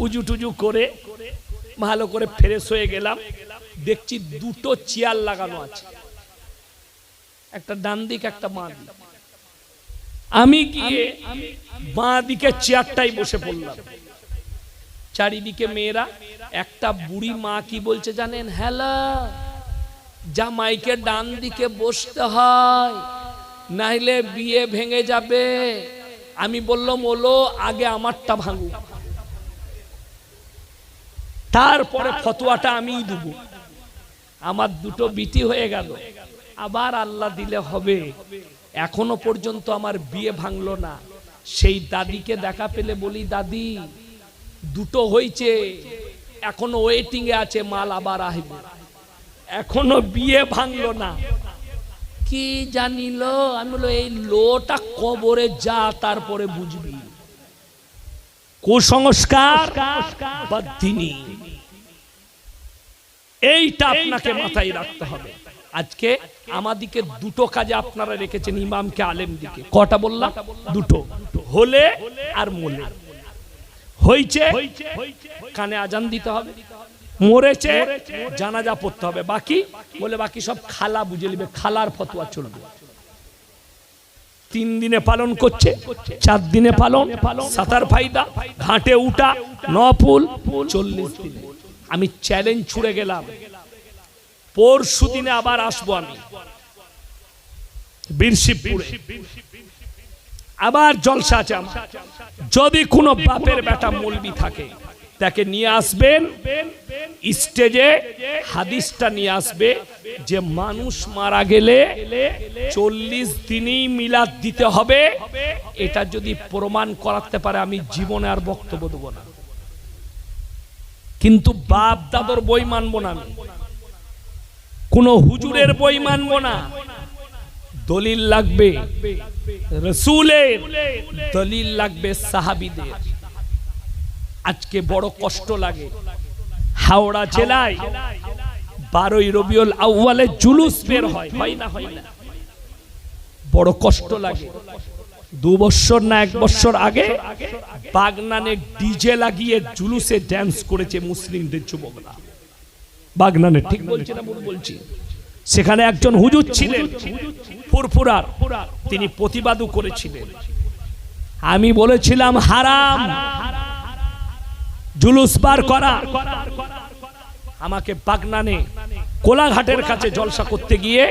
Speaker 1: উজু টুজু করে ভালো করে ফ্রেশ হয়ে গেলাম, দেখছি দুটো চেয়ার লাগানো আছে, একটা ডান দিক একটা বাঁ দিক। আমি গিয়ে বাঁ দিকে চেয়ারটাই বসে পড়লাম। চারিদিকে মেয়েরা। একটা বুড়ি মা কি বলছে জানেন? হ্যালো, জামাইকে ডান দিকে বসতে হয়, নাইলে বিয়ে ভেঙে যাবে। আমি বললাম, ওলো আগে আমারটা ভাঙুক, তারপরে ফতোয়াটা আমিই দেব। আমার দুটো বিটি হয়ে গেল, আবার আল্লাহ দিলে হবে। এখনো পর্যন্ত আমার বিয়ে ভাঙলো না। সেই দাদিকে দেখা পেলে বলি, দাদি দুটো হয়েছে, এখনো ওয়েটিং এ আছে, মাল আবার আসবে, এখনো বিয়ে ভাঙলো না। কি জানিল? আমি বললো, এই লোটা কবরে যা, তারপরে বুঝবি। কুসংস্কার বাদ্দিনী, এইটা আপনাকে মাথায় রাখতে হবে। আজকে আমাদিকে দুটো কাজে আপনারা রেখেছেন ইমামকে, আলেম দিকে। কটা বললাম? দুটো। হলে আর মোলে। হইছে কানে আজান দিতে হবে, মরেছে জানাজা পড়তে হবে, বাকি বলে বাকি সব খালা বুঝে নিবে, খালার ফতোয়া চলবে। 3 দিনে পালন করছে, 4 দিনে পালন, সাতার ফায়দা, ঘাটে উঠা, নফল 40 দিনে। আমি চ্যালেঞ্জ ছুড়ে গেলাম, পরশু দিনে আবার আসবো আমি বীরশিবপুরে, আবার জলসা আছে আমার। যদি কোনো বাপের বেটা মৌলবি থাকে তাকে নিয়ে আসবেন স্টেজে, হাদিসটা নিয়ে আসবে যে মানুষ মারা গেলে 40 দিনই মিলাদ দিতে হবে। এটা যদি প্রমাণ করাতে পারে আমি জীবনে আর বক্তব্য দেব না। কিন্তু বাপ দাদর বই মানবো না, আমি কোন হুজুরের বই মানবো না। দলিল লাগবে রাসূলের, দলিল লাগবে সাহাবীদের। আজকে বড় কষ্ট লাগে, হাওড়া জেলায় 12ই রবিউল আউয়ালে জুলুস বের হয়, হয় না? হয় না? বড় কষ্ট লাগে। 2 বছর না 1 বছর আগে বাগনানে ডিজে লাগিয়ে জুলুসে ড্যান্স করেছে মুসলিমদের যুবকরা। বাগনানে, ঠিক বলছি না ভুল বলছি? সেখানে একজন হুজুর ছিলেন ফুরফুরার, তিনি প্রতিবাদও করেছিলেন। আমি বলেছিলাম হারাম জুলুস বার করা। আমাকে বাগনানে কোলাঘাটের কাছে জলসা করতে গিয়ে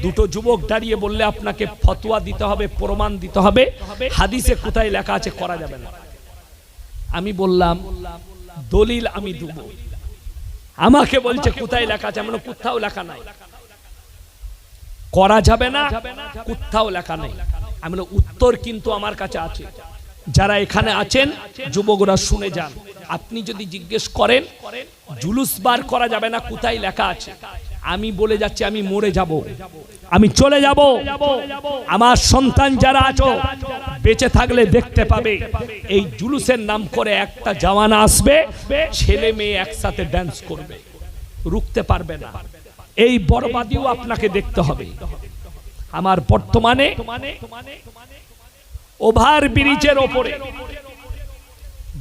Speaker 1: দুটো যুবক দাঁড়িয়ে বললে, আপনাকে ফতোয়া দিতে হবে, প্রমাণ দিতে হবে, হাদিসে কোথায় লেখা আছে করা যাবে না। আমি বললাম দলিল আমি দেব। আমাকে বলছে কোথায় লেখা আছে? আমরা কোথাও লেখা নাই, করা যাবে না, কোথাও লেখা নেই। আমি বললাম উত্তর কিন্তু আমার কাছে আছে। যারা এখানে আছেন যুবকরা শুনে যান, আপনি যদি জিজ্ঞেস করেন জুলুস বার করা যাবে না কোথায় লেখা আছে, আমি বলে যাচ্ছি আমি মরে যাব, আমি চলে যাব। আমার সন্তান যারা আছো বেঁচে থাকলে দেখতে পাবে এই জুলুসের নাম করে একটা জামানা আসবে, ছেলে মেয়ে একসাথে ড্যান্স করবে, রুখতে পারবে না। এই বরবাদিও আপনাকে দেখতে হবে। আমার বর্তমানে ওভার ব্রিজের ওপরে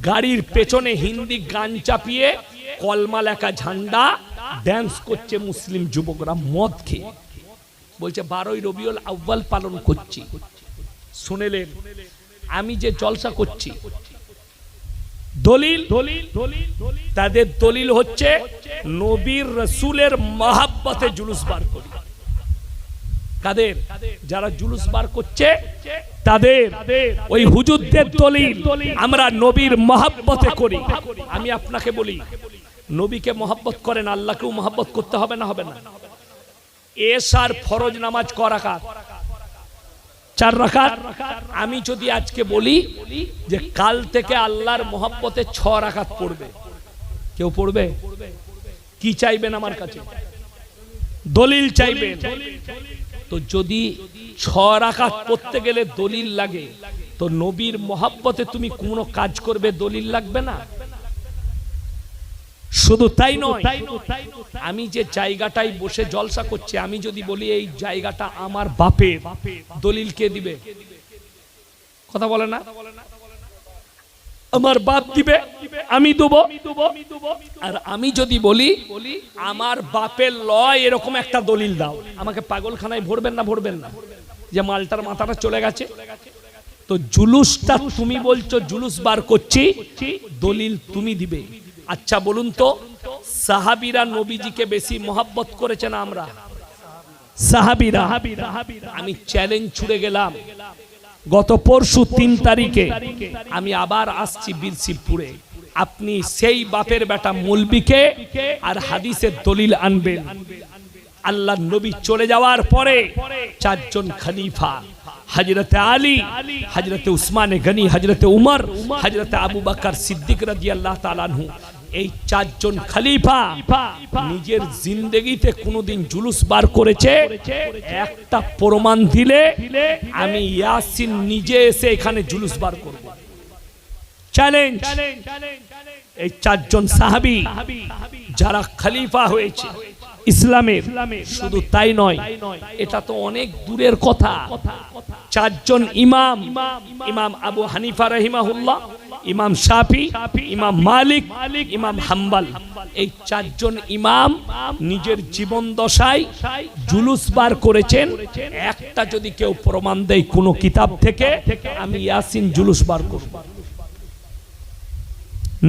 Speaker 1: গাড়ির পেছনে হিন্দি গান চাপিয়ে কলমা লেখা ঝান্ডা ড্যান্স করছে মুসলিম যুবকরা মদ খেয়ে। বলছে 12ই রবিউল আউয়াল পালন করছি। শুনেলেন আমি যে জলসা করছি দলিল তাদের দলিল হচ্ছে নবীর রাসূলের মহব্বতে জুলুস বার করি। কাদের? যারা জুলুস বার করছে তাদের ওই হুজুরদের দলিল আমরা নবীর মহব্বতে করি। আমি আপনাকে বলি, নবীকে মহব্বত করেন, আল্লাহকেও মহব্বত করতে হবে না? হবে না? এশার ফরজ নামাজ ক রাকাত? 4 রাকাত। আমি যদি আজকে বলি যে কাল থেকে আল্লাহর মহব্বতে 6 রাকাত পড়বে, কেউ পড়বে? কি চাইবেন আমার কাছে? দলিল চাইবেন। তো যদি 6 রাকাত পড়তে গেলে দলিল লাগে, তো নবীর মহব্বতে তুমি কোনো কাজ করবে, দলিল লাগবে না? শুধু তাই নয়, আমি যে জায়গাটায় বসে জলসা করছি, আমি যদি বলি এই জায়গাটা আমার বাপের, দলিল কে দিবে? কথা বলে না? আমার বাপ দিবে, আমি দেবো। আর আমি যদি বলি আমার বাপের লয়, এরকম একটা দলিল দাও, আমাকে পাগলখানায় ভরবেন না? ভরবেন না যে মালটার মাথাটা চলে গেছে? তো জুলুসটা তুমি বলছো জুলুস বার করছি, দলিল তুমি দিবে। আচ্ছা বলুন তো, সাহাবীরা নবীজিকে বেশি মহব্বত করেছে না আমরা? সাহাবীরা। আমি চ্যালেঞ্জ ছুড়ে গেলাম, গত পরশু 3 তারিখে আমি আবার আসছি বীরশিবপুরে, আপনি সেই বাপের বেটা মৌলবীকে আর হাদিসের দলিল আনবেন। আল্লাহর নবী চলে যাওয়ার পরে 4 জন খলিফা, হযরতে আলী, হযরতে উসমানে গনি, হযরতে উমর, হযরতে আবু বকর সিদ্দিক রাদিয়াল্লাহু তাআলা আনহু, এই 4 জন খলিফা নিজের জিন্দেগিতে কোনোদিন জুলুস বার করেছে? একটা প্রমাণ দিলে আমি ইয়াসিন নিজে এসে এখানে জুলুস বার করব। চ্যালেঞ্জ। এই 4 জন সাহাবী যারা খলিফা হয়েছে ইসলামের, শুধু তাই নয়, এটা তো অনেক দূরের কথা। 4 জন ইমাম, ইমাম আবু হানিফা রাহিমাহুল্লাহ, ইমাম শাফি, ইমাম মালিক, ইমাম হাম্বল, এই 4 জন ইমাম নিজের জীবন দশায় জুলুস বার করেছেন। একটা যদি কেউ প্রমাণ দেয় কোন কিতাব থেকে, আমি ইয়াসিন জুলুস বার করব।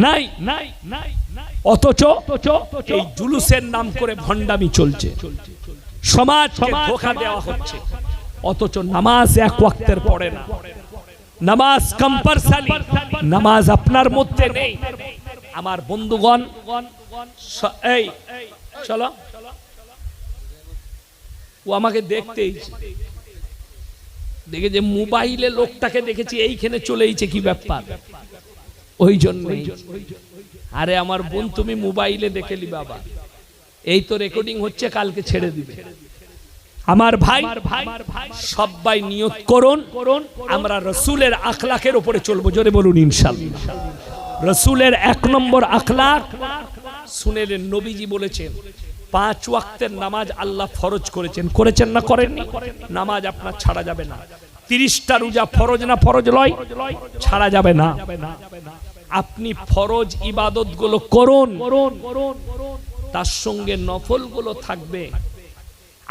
Speaker 1: নাই। অথচ এই জুলুসের নাম করে ভণ্ডামি চলছে, সমাজকে ধোঁকা দেওয়া হচ্ছে। অথচ নামাজ 1 ওয়াক্তের পড়ে না, নামাজ কম্পালসারি, নামাজ আপনার মধ্যে নেই। আমার বন্ধুগণ, এই চলো, ও আমাকে দেখতেই দেখে যে মোবাইলে লোকটাকে দেখেছি এইখানে চলে এসেছে, কি ব্যাপার? ওই জন্য, আরে আমার বোন তুমি মোবাইলে দেখেলি বাবা, এই তো রেকর্ডিং হচ্ছে, কালকে ছেড়ে দিবে। আমার ভাই, সবাই নিয়ত করুন আমরা রাসূলের আখলাকের উপরে চলবো। জোরে বলুন ইনশাআল্লাহ। রাসূলের 1 নম্বর আখলাক শুনেলেন, নবীজি বলেছেন 5 ওয়াক্তের নামাজ আল্লাহ ফরজ করেছেন। করেছেন না করেননি? নামাজ আপনার ছাড়া যাবে না। 30টা রোজা ফরজ না ফরজ লয়? ছাড়া যাবে না। আপনি ফরজ ইবাদত গুলো করুন, তার সঙ্গে নফল গুলো থাকবে,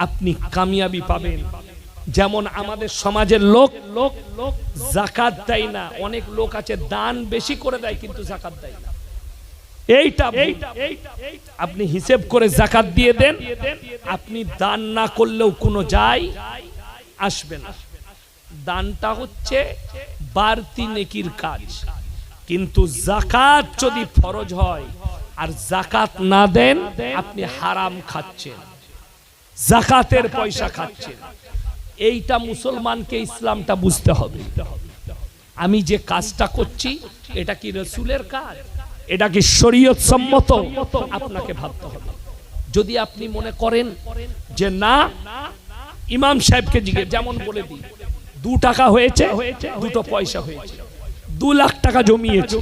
Speaker 1: আপনি কামিয়াবি পাবেন। যেমন আমাদের সমাজের লোক যাকাত দেয় না। অনেক লোক আছে দান বেশি করে দেয় কিন্তু যাকাত দেয় না। এইটা আপনি হিসেব করে যাকাত দিয়ে দেন, আপনি দান না করলেও কোনো যায় আসবে না। দানটা হচ্ছে বাড়তি নেকির কাজ, কিন্তু যাকাত যদি ফরজ হয় আর যাকাত না দেন, আপনি হারাম খাচ্ছেন, যাকাতের পয়সা খাচ্ছেন। এইটা মুসলমানকে, ইসলামটা বুঝতে হবে। আমি যে কাজটা করছি এটা কি রাসূলের কাজ? এটা কি শরীয়ত সম্মত? আপনাকে ভাবতে হবে। যদি আপনি মনে করেন যে না, ইমাম সাহেবকে জিজ্ঞেস, যেমন বলে দিই 2 টাকা হয়েছে, 2টো পয়সা হয়েছে, 2 লাখ টাকা জমিয়েছে,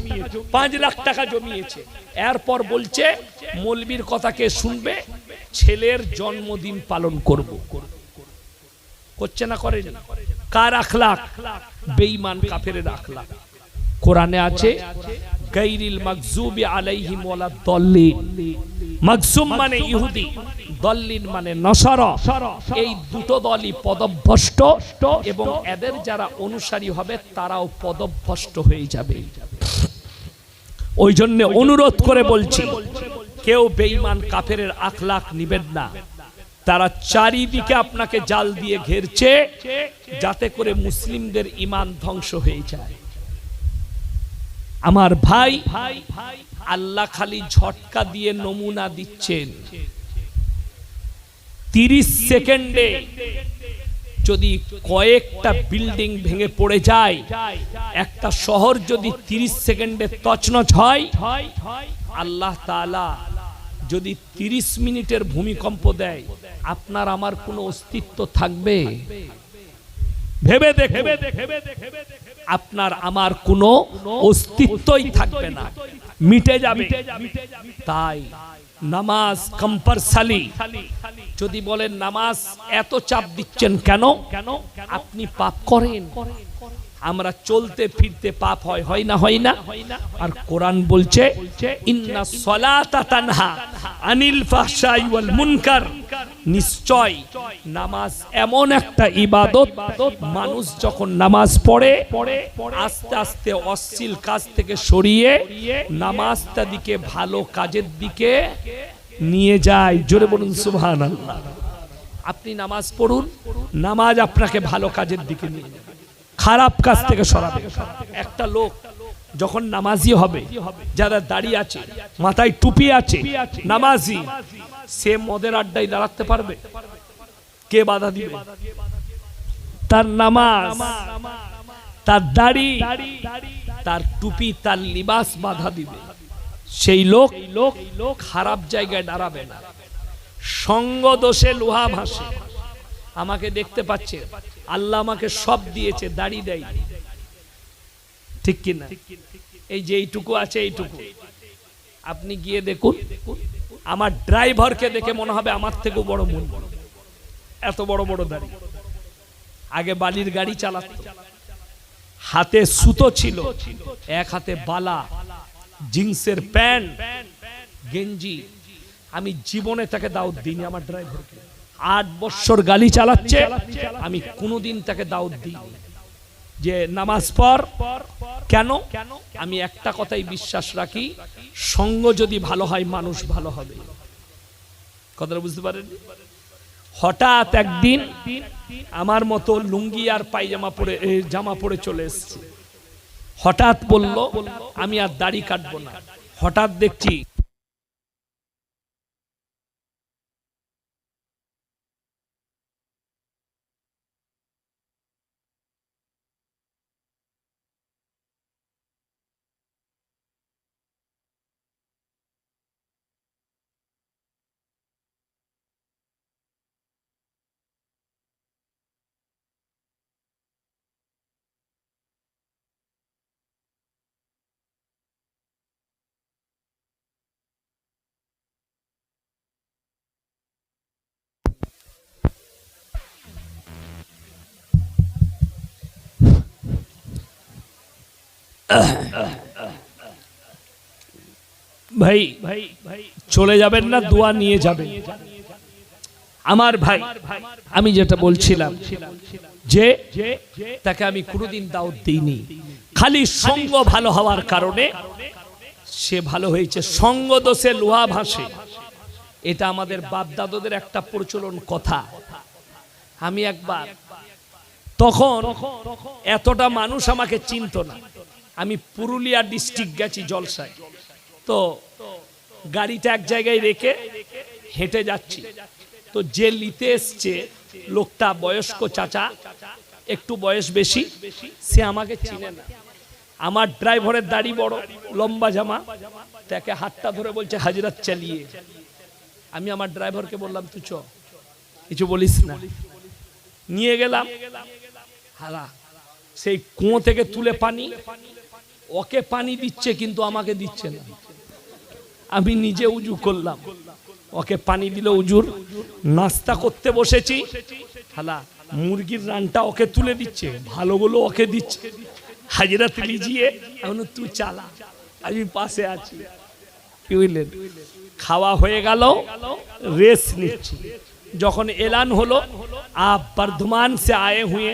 Speaker 1: 5 লাখ টাকা জমিয়েছে, এরপর বলছে মৌলবীর কথা কে শুনবে? ছেলের জন্মদিন পালন করব। করছে না করেন? কার আখলাক? বেঈমান কাফেরের আখলাক। কোরআনে আছে গায়রিল মাগজুবি আলাইহিম ওয়ালাদ দাল্লিন। মাগজুম মানে ইহুদি, দাল্লিন মানে নাসারা। এই 2টো দলই পদভ্রষ্ট, এবং এদের যারা অনুসারী হবে তারাও পদভ্রষ্ট হয়ে যাবে। ওই জন্য অনুরোধ করে বলছি, কেউ বেঈমান কাফেরের আখলাক নিবেন না। তারা চারিদিকে আপনাকে জাল দিয়ে ঘেরছে যাতে করে মুসলিমদের ঈমান ধ্বংস হয়ে যায়। আমার ভাই, আল্লাহ খালি ঝটকা দিয়ে নমুনা দিচ্ছেন। 30 সেকেন্ডে যদি কয়েকটা বিল্ডিং ভেঙে পড়ে যায়, একটা শহর যদি 30 সেকেন্ডে তছনছ হয়, আল্লাহ তাআলা যদি 30 মিনিটের ভূমিকম্প দেয়, আপনার আমার কোনো অস্তিত্ব থাকবে? ভেবে দেখুন, আপনার আমার কোনো অস্তিত্বই থাকবে না, মিটে যাবে। তাই নামাজ কম্পালসারি। যদি বলেন নামাজ এত চাপ দিচ্ছেন কেন? আপনি পাপ করেন। আমরা চলতে ফিরতে পাপ হয়, হয় না? হয় না? আর কোরআন বলছে ইন্নাস সালাতা তানহা আনিল ফাহশাই ওয়াল মুনকার। নিশ্চয় নামাজ এমন একটা ইবাদত, মানুষ যখন নামাজ পড়ে আস্তে আস্তে অশ্লীল কাজ থেকে সরিয়ে নামাজটা দিকে ভালো কাজের দিকে নিয়ে যায়। জোরে বলুন সুবহানাল্লাহ। আপনি নামাজ পড়ুন, নামাজ আপনাকে ভালো কাজের দিকে নিয়ে যাবে, খারাপ কাজ থেকে সরাবে। একটা লোক যখন নামাজি হবে, যারা দাঁড়িয়ে আছে, মাথায় টুপি আছে, নামাজি, সে মদের আড্ডায় দাঁড়াতে পারবে? কে বাধা দিবে? তার নামাজ, তার দাড়ি, তার টুপি, তার লিবাস বাধা দিবে। সেই লোক খারাপ জায়গায় দাঁড়াবে না। সঙ্গ দোষে লোহা ভাসে। আমাকে দেখতে পাচ্ছে, আল্লাহ আমাকে সব দিয়েছে, দাড়ি দেয়, ঠিক কিনা? এই যে এইটুকু আছে, এইটুকু আপনি গিয়ে দেখুন, আমার ড্রাইভারকে দেখে মনে হবে আমার থেকেও বড় মন, এত বড় বড় দাড়ি। আগে বালির গাড়ি চালাত, হাতে সুতো ছিল, এক হাতে বালা, জিন্সের প্যান্ট, গেঞ্জি। আমি জীবনে তাকে দাওয়াত দিইনি আমার ড্রাইভারকে। 8 বছর গাড়ি চালাচ্ছে, আমি কোনোদিন তাকে দাওয়াত দিইনি যে নামাজ পড়। কেন? আমি একটা কথাই বিশ্বাস রাখি, সঙ্গ যদি ভালো হয় মানুষ ভালো হবে। কথাটা বুঝতে পারেন? হঠাৎ একদিন আমার মতো লুঙ্গি আর পায়জামা পরে, জামা পরে চলে এসেছে। হঠাৎ বলল আমি আর দাড়ি কাটবো না। হঠাৎ দেখছি ভাই চলে যাবেন না, দোয়া নিয়ে যাবেন। আমার ভাই, আমি যেটা বলছিলাম যে তাকে আমি কোনোদিন দাওয়াত দিইনি, খালি সঙ্গ ভালো হওয়ার কারণে সে ভালো হয়েছে। সঙ্গ দোষে লোহা ভাসে, এটা আমাদের বাপ দাদুদের একটা প্রচলন কথা। আমি একবার, তখন এতটা মানুষ আমাকে চিনত না, আমি পুরুলিয়া ডিস্ট্রিক্ট গেছি জলসায়। তো গাড়িটা এক জায়গায় রেখে হেঁটে যাচ্ছি, তো যে নিতে এসছে লোকটা বয়স্ক চাচা, একটু বয়স বেশি, সে আমাকে চিনে না। আমার ড্রাইভারের দাড়ি বড়, লম্বা জামা, তাকে হাতটা ধরে বলছে হাজরাত চালিয়ে। আমি আমার ড্রাইভারকে বললাম তুই চ, কিছু বলিস না। নিয়ে গেলাম, হালা সেই কুয়ো থেকে তুলে পানি, ওকে পানি দিচ্ছে কিন্তু আমাকে দিচ্ছে না। আমি নিজে উজু করলাম, ওকে পানি দিল উজুর। নাস্তা করতে বসেছি, হালা মুরগির রানটা ওকে তুলে দিচ্ছে, ভালোগুলো ওকে দিচ্ছে। হাজরাত লিজিয়ে, এখন তুই চালা, আমি পাশে আছি। কি বুঝলেন? খাওয়া হয়ে গেল, রেস্ট নিচ্ছি। যখন এলান হলো, आप बर्धमान से आए हुए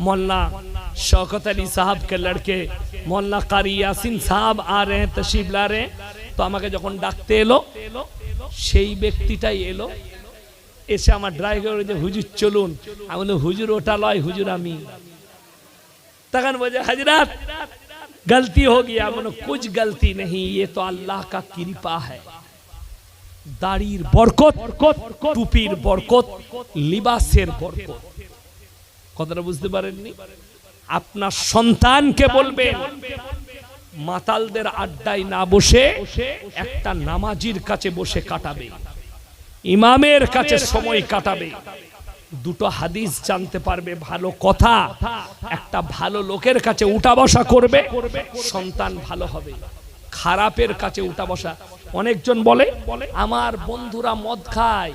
Speaker 1: मौलाना शौकत अली साहब के लड़के मौलाना कारी यासिन साहब आ रहे हैं, तशरीफ ला रहे हैं। तो আমাকে যখন ডাকতে এলো সেই ব্যক্তিটাই এলো, এসে আমার ড্রাইভার যে হুজুর চলুন, আমি বললাম হুজুর ওটা লয়, হুজুর আমি। তখন বলে হযরত गलती हो गया। मैंने कुछ गलती नहीं, ये तो अल्लाह का कृपा है। दाढ़ीर बरकत, टुपिर बरकत, लिबासेर बरकत। কথাটা বুঝতে পারেননি? আপনার সন্তানকে বলবেন মাতালদের আড্ডায় না বসে একটা নামাজির কাছে বসে কাটাবে, ইমামের কাছে সময় কাটাবে, দুটো হাদিস জানতে পারবে, ভালো কথা, একটা ভালো লোকের কাছে উঠা বসা করবে, সন্তান ভালো হবে। খারাপের কাছে উঠা বসা, অনেকজন বলে আমার বন্ধুরা মদ খায়,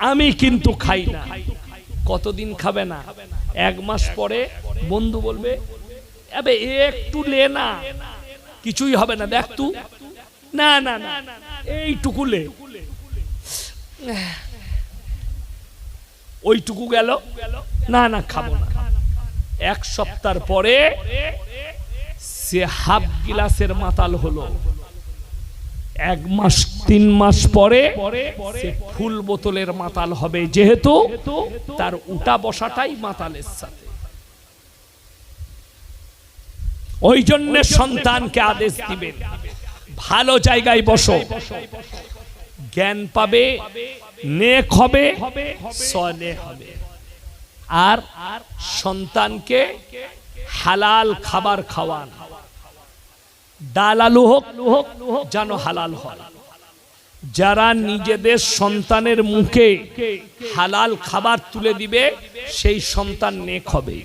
Speaker 1: আমি কিন্তু খাই না। কতদিন খাবে না? এক মাস পরে বন্ধু বলবে আবে একটু লে না, কিছুই হবে না, দেখ তু, না না না এইটুকু লে, ওইটুকু গেল, না না খাবো না। এক সপ্তাহ পরে সে হাফ গিলাসের মাতাল হলো। এক মাস 3 মাস পরে সে ফুল বোতলের মাতাল হবে, যেহেতু তার উঠা বসাটাই মাতালের সাথে। ওই জন্য সন্তানকে আদেশ দিবেন ভালো জায়গায় বসো, জ্ঞান পাবে, নেক হবে, সলেহ হবে। আর সন্তানকে হালাল খাবার খাওয়ান, ডাল আলু হোক যেন হালাল হয়। যারা নিজেদের সন্তানের মুখে হালাল খাবার তুলে দিবে সেই সন্তান নেক হবে।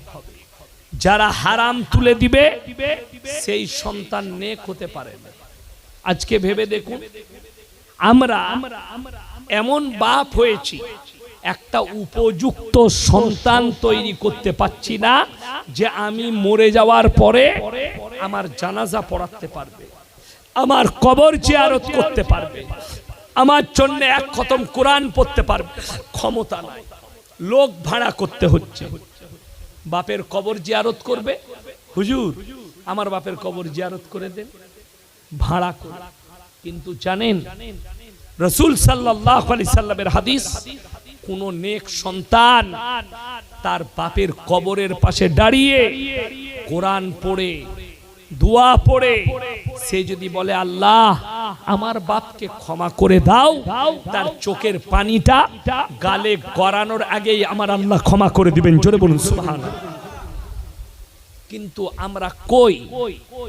Speaker 1: যারা হারাম তুলে দিবে সেই সন্তান নেক হতে পারে না। আজকে ভেবে দেখুন, আমরা এমন বাপ হয়েছি, একটা উপযুক্ত সন্তান তৈরি করতে পারছি না যে আমি মরে যাওয়ার পরে আমার জানাজা পড়াতে পারবে, আমার কবর জিয়ারত করতে পারবে, আমার জন্য এক খতম কোরআন পড়তে পারবে। ক্ষমতা নাই, লোক ভাড়া করতে হচ্ছে। বাপের কবর জিয়ারত করবে, হুজুর আমার বাপের কবর জিয়ারত করে দেন, ভাড়া করে। কিন্তু জানেন রাসূল সাল্লাল্লাহু আলাইহি সাল্লামের হাদিস, কোন নেক সন্তান তার বাপের কবরের পাশে দাঁড়িয়ে কোরআন পড়ে, দোয়া পড়ে, সে যদি বলে আল্লাহ আমার বাপকে ক্ষমা করে দাও, তার চোখের পানিটা গালে গড়ানোর আগেই আমার আল্লাহ ক্ষমা করে দিবেন। জোরে বলুন সুবহানাল্লাহ। কিন্তু আমরা কই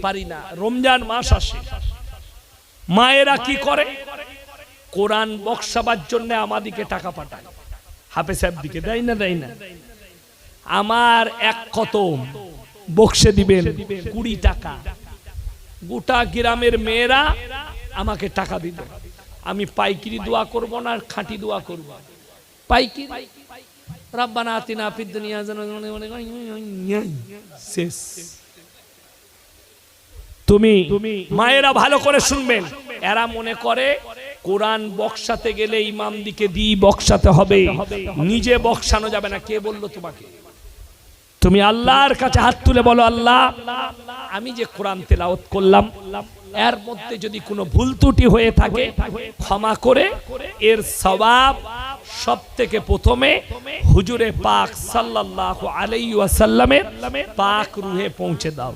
Speaker 1: পারি না। রমজান মাস আসে, মায়েরা কি করে? কোরআন বক্সাবার জন্য আমাদিকে টাকা পাঠায়, হাফেজ সাহেব দিকে দেয় না, দেয় না। আমার এক খতম বক্সে দিবেন 20 টাকা। গোটা গ্রামের মেয়েরা আমাকে টাকা দিবে। আমি পাইকিরি দোয়া করব না খাঁটি দোয়া করব? পাইকিরি রব্বানা আতিনা ফিদ দুনিয়া শেষ। তুমি মায়েরা ভালো করে শুনবেন, এরা মনে করে কোরআন বক্সাতে গেলে ইমাম দিকে দিয়ে বক্সাতে হবে, নিজে বক্সানো যাবে না। কে বললো তোমাকে? তুমি আল্লাহর কাছে হাত তুলে বলো, আল্লাহ আমি যে কোরআন তেলাওয়াত করলাম এর মধ্যে যদি কোনো ভুল ত্রুটি হয়ে থাকে ক্ষমা করে এর সওয়াব সবথেকে প্রথমে হুজুরে পাক সাল্লাল্লাহু আলাইহি ওয়াসাল্লামের পাক রুহে পৌঁছে দাও।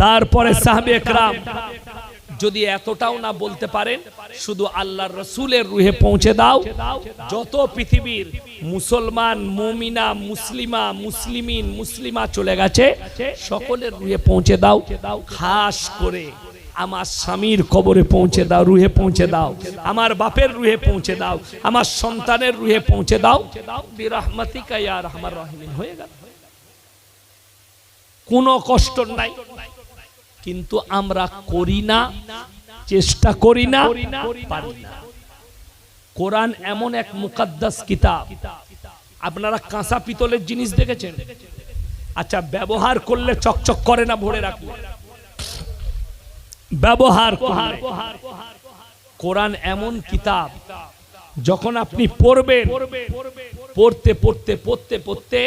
Speaker 1: তারপরে সাহাবে একরাম যদি এতটাও না বলতে পারেন, শুধু আল্লাহর রাসূলের রুহে পৌঁছে দাও। যত পৃথিবীর মুসলমান, মুমিনা, মুসলিমা, মুসলিমিন, মুসলিমা চলে গেছে, সকলের রুহে পৌঁছে দাও। খাস করে আমার স্বামীর কবরে পৌঁছে দাও, রুহে পৌঁছে দাও। আমার বাপের রুহে পৌঁছে দাও, আমার সন্তানের রুহে পৌঁছে দাও। বিরহমাতিকা ইয়া আরহামার রাহিমিন। হয়ে গেল, কোনো কষ্ট নাই। কিন্তু আমরা করি না, চেষ্টা করি না, পারি না। কোরআন এমন এক মুকাদ্দাস কিতাব। আপনারা কাঁচা পিতলের জিনিস দেখেছেন? আচ্ছা, ব্যবহার করলে চকচক করে না ভরে রাখলে? ব্যবহার করলে। কোরআন এমন কিতাব, যখন আপনি পড়বেন, পড়তে পড়তে পড়তে পড়তে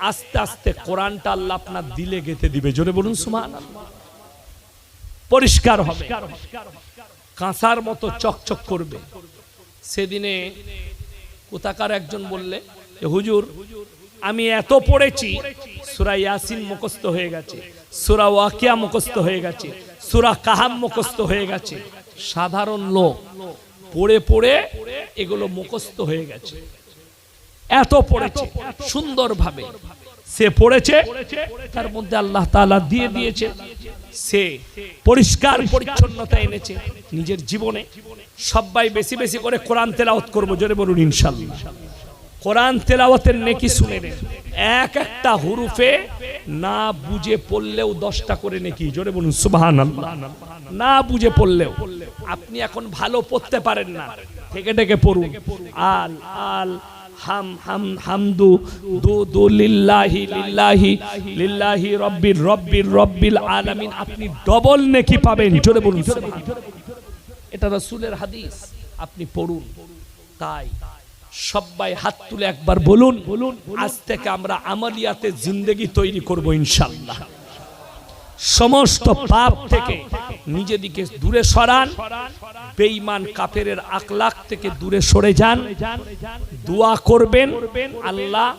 Speaker 1: আস্তে আস্তে কোরআনটা আল্লাহ আপনার দিলে গেঁথে দিবে। জোরে বলুন সুবহানাল্লাহ। পরিষ্কার হবে, কাঁসার মতো চকচক করবে। সেদিনে কোথাকার একজন বললে, হুজুর আমি এত পড়েছি, সূরা ইয়াসিন মুখস্থ হয়ে গেছে, সূরা ওয়াকিয়া মুখস্থ হয়ে গেছে, সূরা কাহাফ মুখস্থ হয়ে গেছে। সাধারণ লোক পড়ে পড়ে এগুলো মুখস্থ হয়ে গেছে, এত পড়েছে সুন্দরভাবে। সে পড়েছে, তার মধ্যে আল্লাহ তাআলা দিয়ে দিয়েছে, সে পরিষ্কার পরিচ্ছন্নতা এনেছে নিজের জীবনে। সবাই বেশি বেশি করে কোরআন তেলাওয়াত করব, জোরে বলুন ইনশাআল্লাহ। কোরআন তেলাওয়াতের নেকি শুনে নেন, এক একটা হুরুফে না বুঝে পড়লেও 10টা করে নেকি। জোরে বলুন সুবহানাল্লাহ। না বুঝে পড়লেও, আপনি এখন ভালো পড়তে পারেন না, থেকে থেকে পড়ুন। আল আল হাম হাম হামদু দু দু লিল্লাহি লিল্লাহি লিল্লাহি রব্বির রব্বির রব্বিল আলামিন, আপনি ডবল নেকি পাবেন। জোরে বলুন সুবহানাল্লাহ। এটা রাসূলের হাদিস, আপনি পড়ুন। তাই সবাই হাত তুলে একবার বলুন, আজ থেকে আমরা আমলিয়াতে জিন্দেগি তৈরি করব ইনশাআল্লাহ। সমস্ত পাপ থেকে নিজেদিকে দূরে সরান, বেঈমান কাফেরের আখলাক থেকে দূরে সরে যান। দোয়া করবেন, আল্লাহ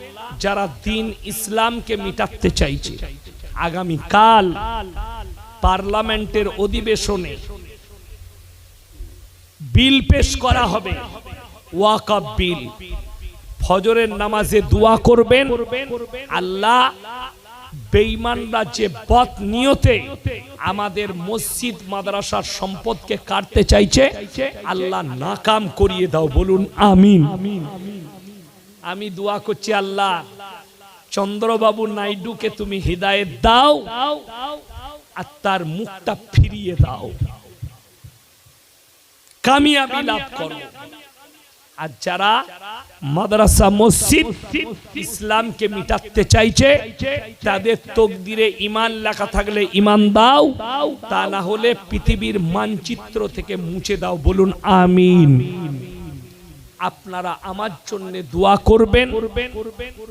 Speaker 1: যারা দ্বীন ইসলামকে মিটাতে চাইছে, আগামী কাল পার্লামেন্টের অধিবেশনে বিল পেশ করা হবে, ওয়াকফ বিল। ফজরের নামাজে দোয়া করবেন, আল্লাহ বেঈমানরা যে বদ নিয়তে আমাদের মসজিদ মাদ্রাসার সম্পদকে কাটতে চাইছে, আল্লাহ নাকাম করিয়ে দাও। বলুন আমিন। আমি দোয়া করছি, আল্লাহ চন্দ্রবাবু নাইডুকে তুমি হিদায়েত দাও আর তার মুখটা ফিরিয়ে দাও, কামিয়াবি লাভ করো। আর যারা মাদ্রাসা মসজিদ ইসলামকে মিটাতে চাইছে, তাদের তকদিরে ঈমান লেখা থাকলে ঈমান দাও, তা না হলে পৃথিবীর মানচিত্র থেকে মুছে দাও। বলুন আমিন। আপনারা আমার জন্য দোয়া করবেন,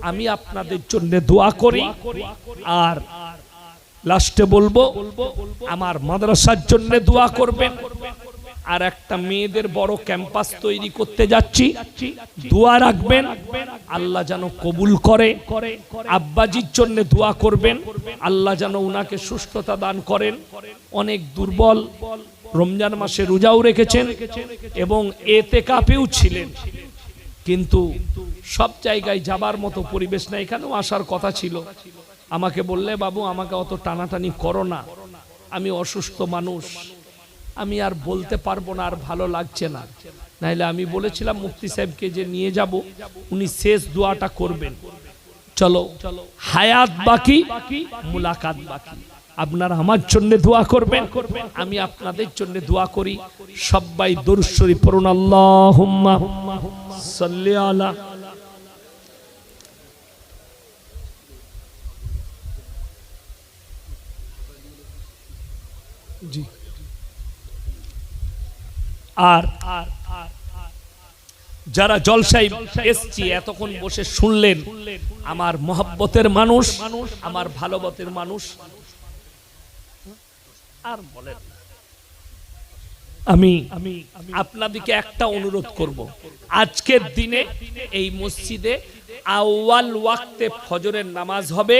Speaker 1: আমি আপনাদের জন্য দোয়া করি। আর লাস্টে বলবো, আমার মাদ্রাসার জন্য দোয়া করবেন। আর একটা মেয়েদের বড় ক্যাম্পাস তৈরি করতে যাচ্ছি, দোয়া রাখবেন, আল্লাহ যেন কবুল করে। আব্বাজির জন্য দোয়া করবেন, আল্লাহ যেন উনাকে সুস্থতা দান করেন। অনেক দুর্বল, রমজান মাসে রোজাও রেখেছেন এবং এতেকাফেও ছিলেন, কিন্তু সব জায়গায় যাবার মতো পরিবেশ না। এখানেও আসার কথা ছিল, আমাকে বললে বাবু আমাকে অত টানাটানি করো না, আমি অসুস্থ মানুষ, আমি আর বলতে পারবো না, আর ভালো লাগছে না। নাইলে আমি বলেছিলাম মুফতি সাহেবকে যে নিয়ে যাব, উনি শেষ দোয়াটা করবেন। চলো, হায়াত বাকি, মুলাকাত বাকি। আপনারা আমার জন্য দোয়া করবেন, আমি আপনাদের জন্য দোয়া করি। সবাই দরুদ শরীফ পড়ুন। আল্লাহুম্মা সাল্লি আলা জি। আর যারা জলসায় এসছি, এতক্ষণ বসে শুনলেন, আমার মহব্বতের মানুষ, আমার ভালোবাসার মানুষ, আর বলেন, আমি আপনাদেরকে একটা অনুরোধ করব, আজকের দিনে এই মসজিদে আউয়াল ওয়াক্তে ফজরের নামাজ হবে।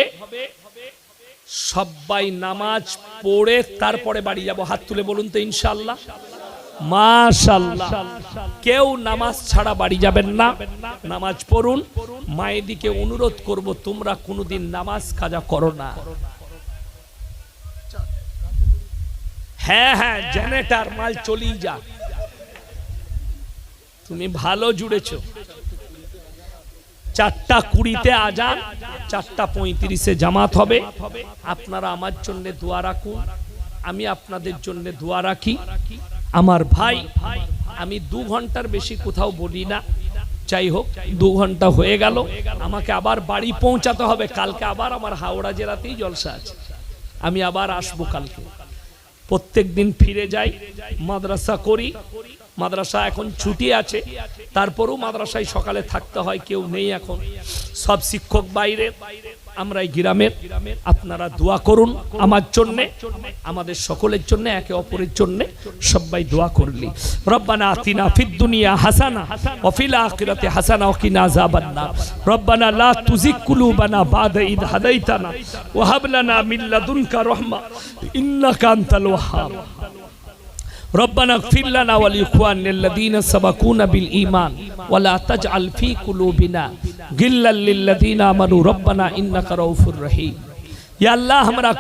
Speaker 1: সবাই নামাজ পড়ে তারপরে বাড়ি যাব। হাত তুলে বলুন তো ইনশাআল্লাহ। মাশাআল্লাহ। কেউ নামাজ ছাড়া বাড়ি যাবেন না, নামাজ পড়ুন। মায়েদিকে অনুরোধ করব, তোমরা কোনোদিন নামাজ কাজা করো না। হ্যাঁ হ্যাঁ, জেনারেটর মাল চলেই যা, তুমি ভালো জুড়েছো। 4:20 আজান, 4:35 জামাত হবে। আপনারা আমার জন্য দোয়া রাখুন, আমি আপনাদের জন্য দোয়া রাখি। আমার ভাই, আমি 2 ঘন্টার বেশি কোথাও বলি না, যাই হোক 2 ঘন্টা হয়ে গেল, আমাকে আবার বাড়ি পৌঁছাতে হবে। কালকে আবার আমার হাওড়া জেলাতেই জলসা আছে, আমি আবার আসবো কালকে। প্রত্যেক দিন ফিরে যাই, মাদ্রাসা করি। মাদ্রাসা এখন ছুটি আছে, তারপরেও মাদ্রাসায় সকালে থাকতে হয়, কেউ নেই এখন, সব শিক্ষক বাইরে, আমরা এই গ্রামের। আপনারা দোয়া করুন আমার জন্য, আমাদের সকলের জন্য, একে অপরের জন্য সবাই দোয়া করলি। রব্বানা আতিনা ফিদ দুনিয়া হাসানা ওয়া ফিল আখিরাতি হাসানা ওয়া কিনা আযাবান নার। রব্বানা লা তুযিগ কুলুবানা বা'দা ইদ হাদাইতানা ওয়া হাব লানা মিন লাদুনকা রাহমা ইন্নাকা আনতাল ওয়াহ্হাব। ربنا اغفر لنا ولإخواننا الذين سبقونا بالإيمان ولا تجعل في قلوبنا غلا للذين آمنوا ربنا إنك رؤوف رحيم। या अल्लाह हमारा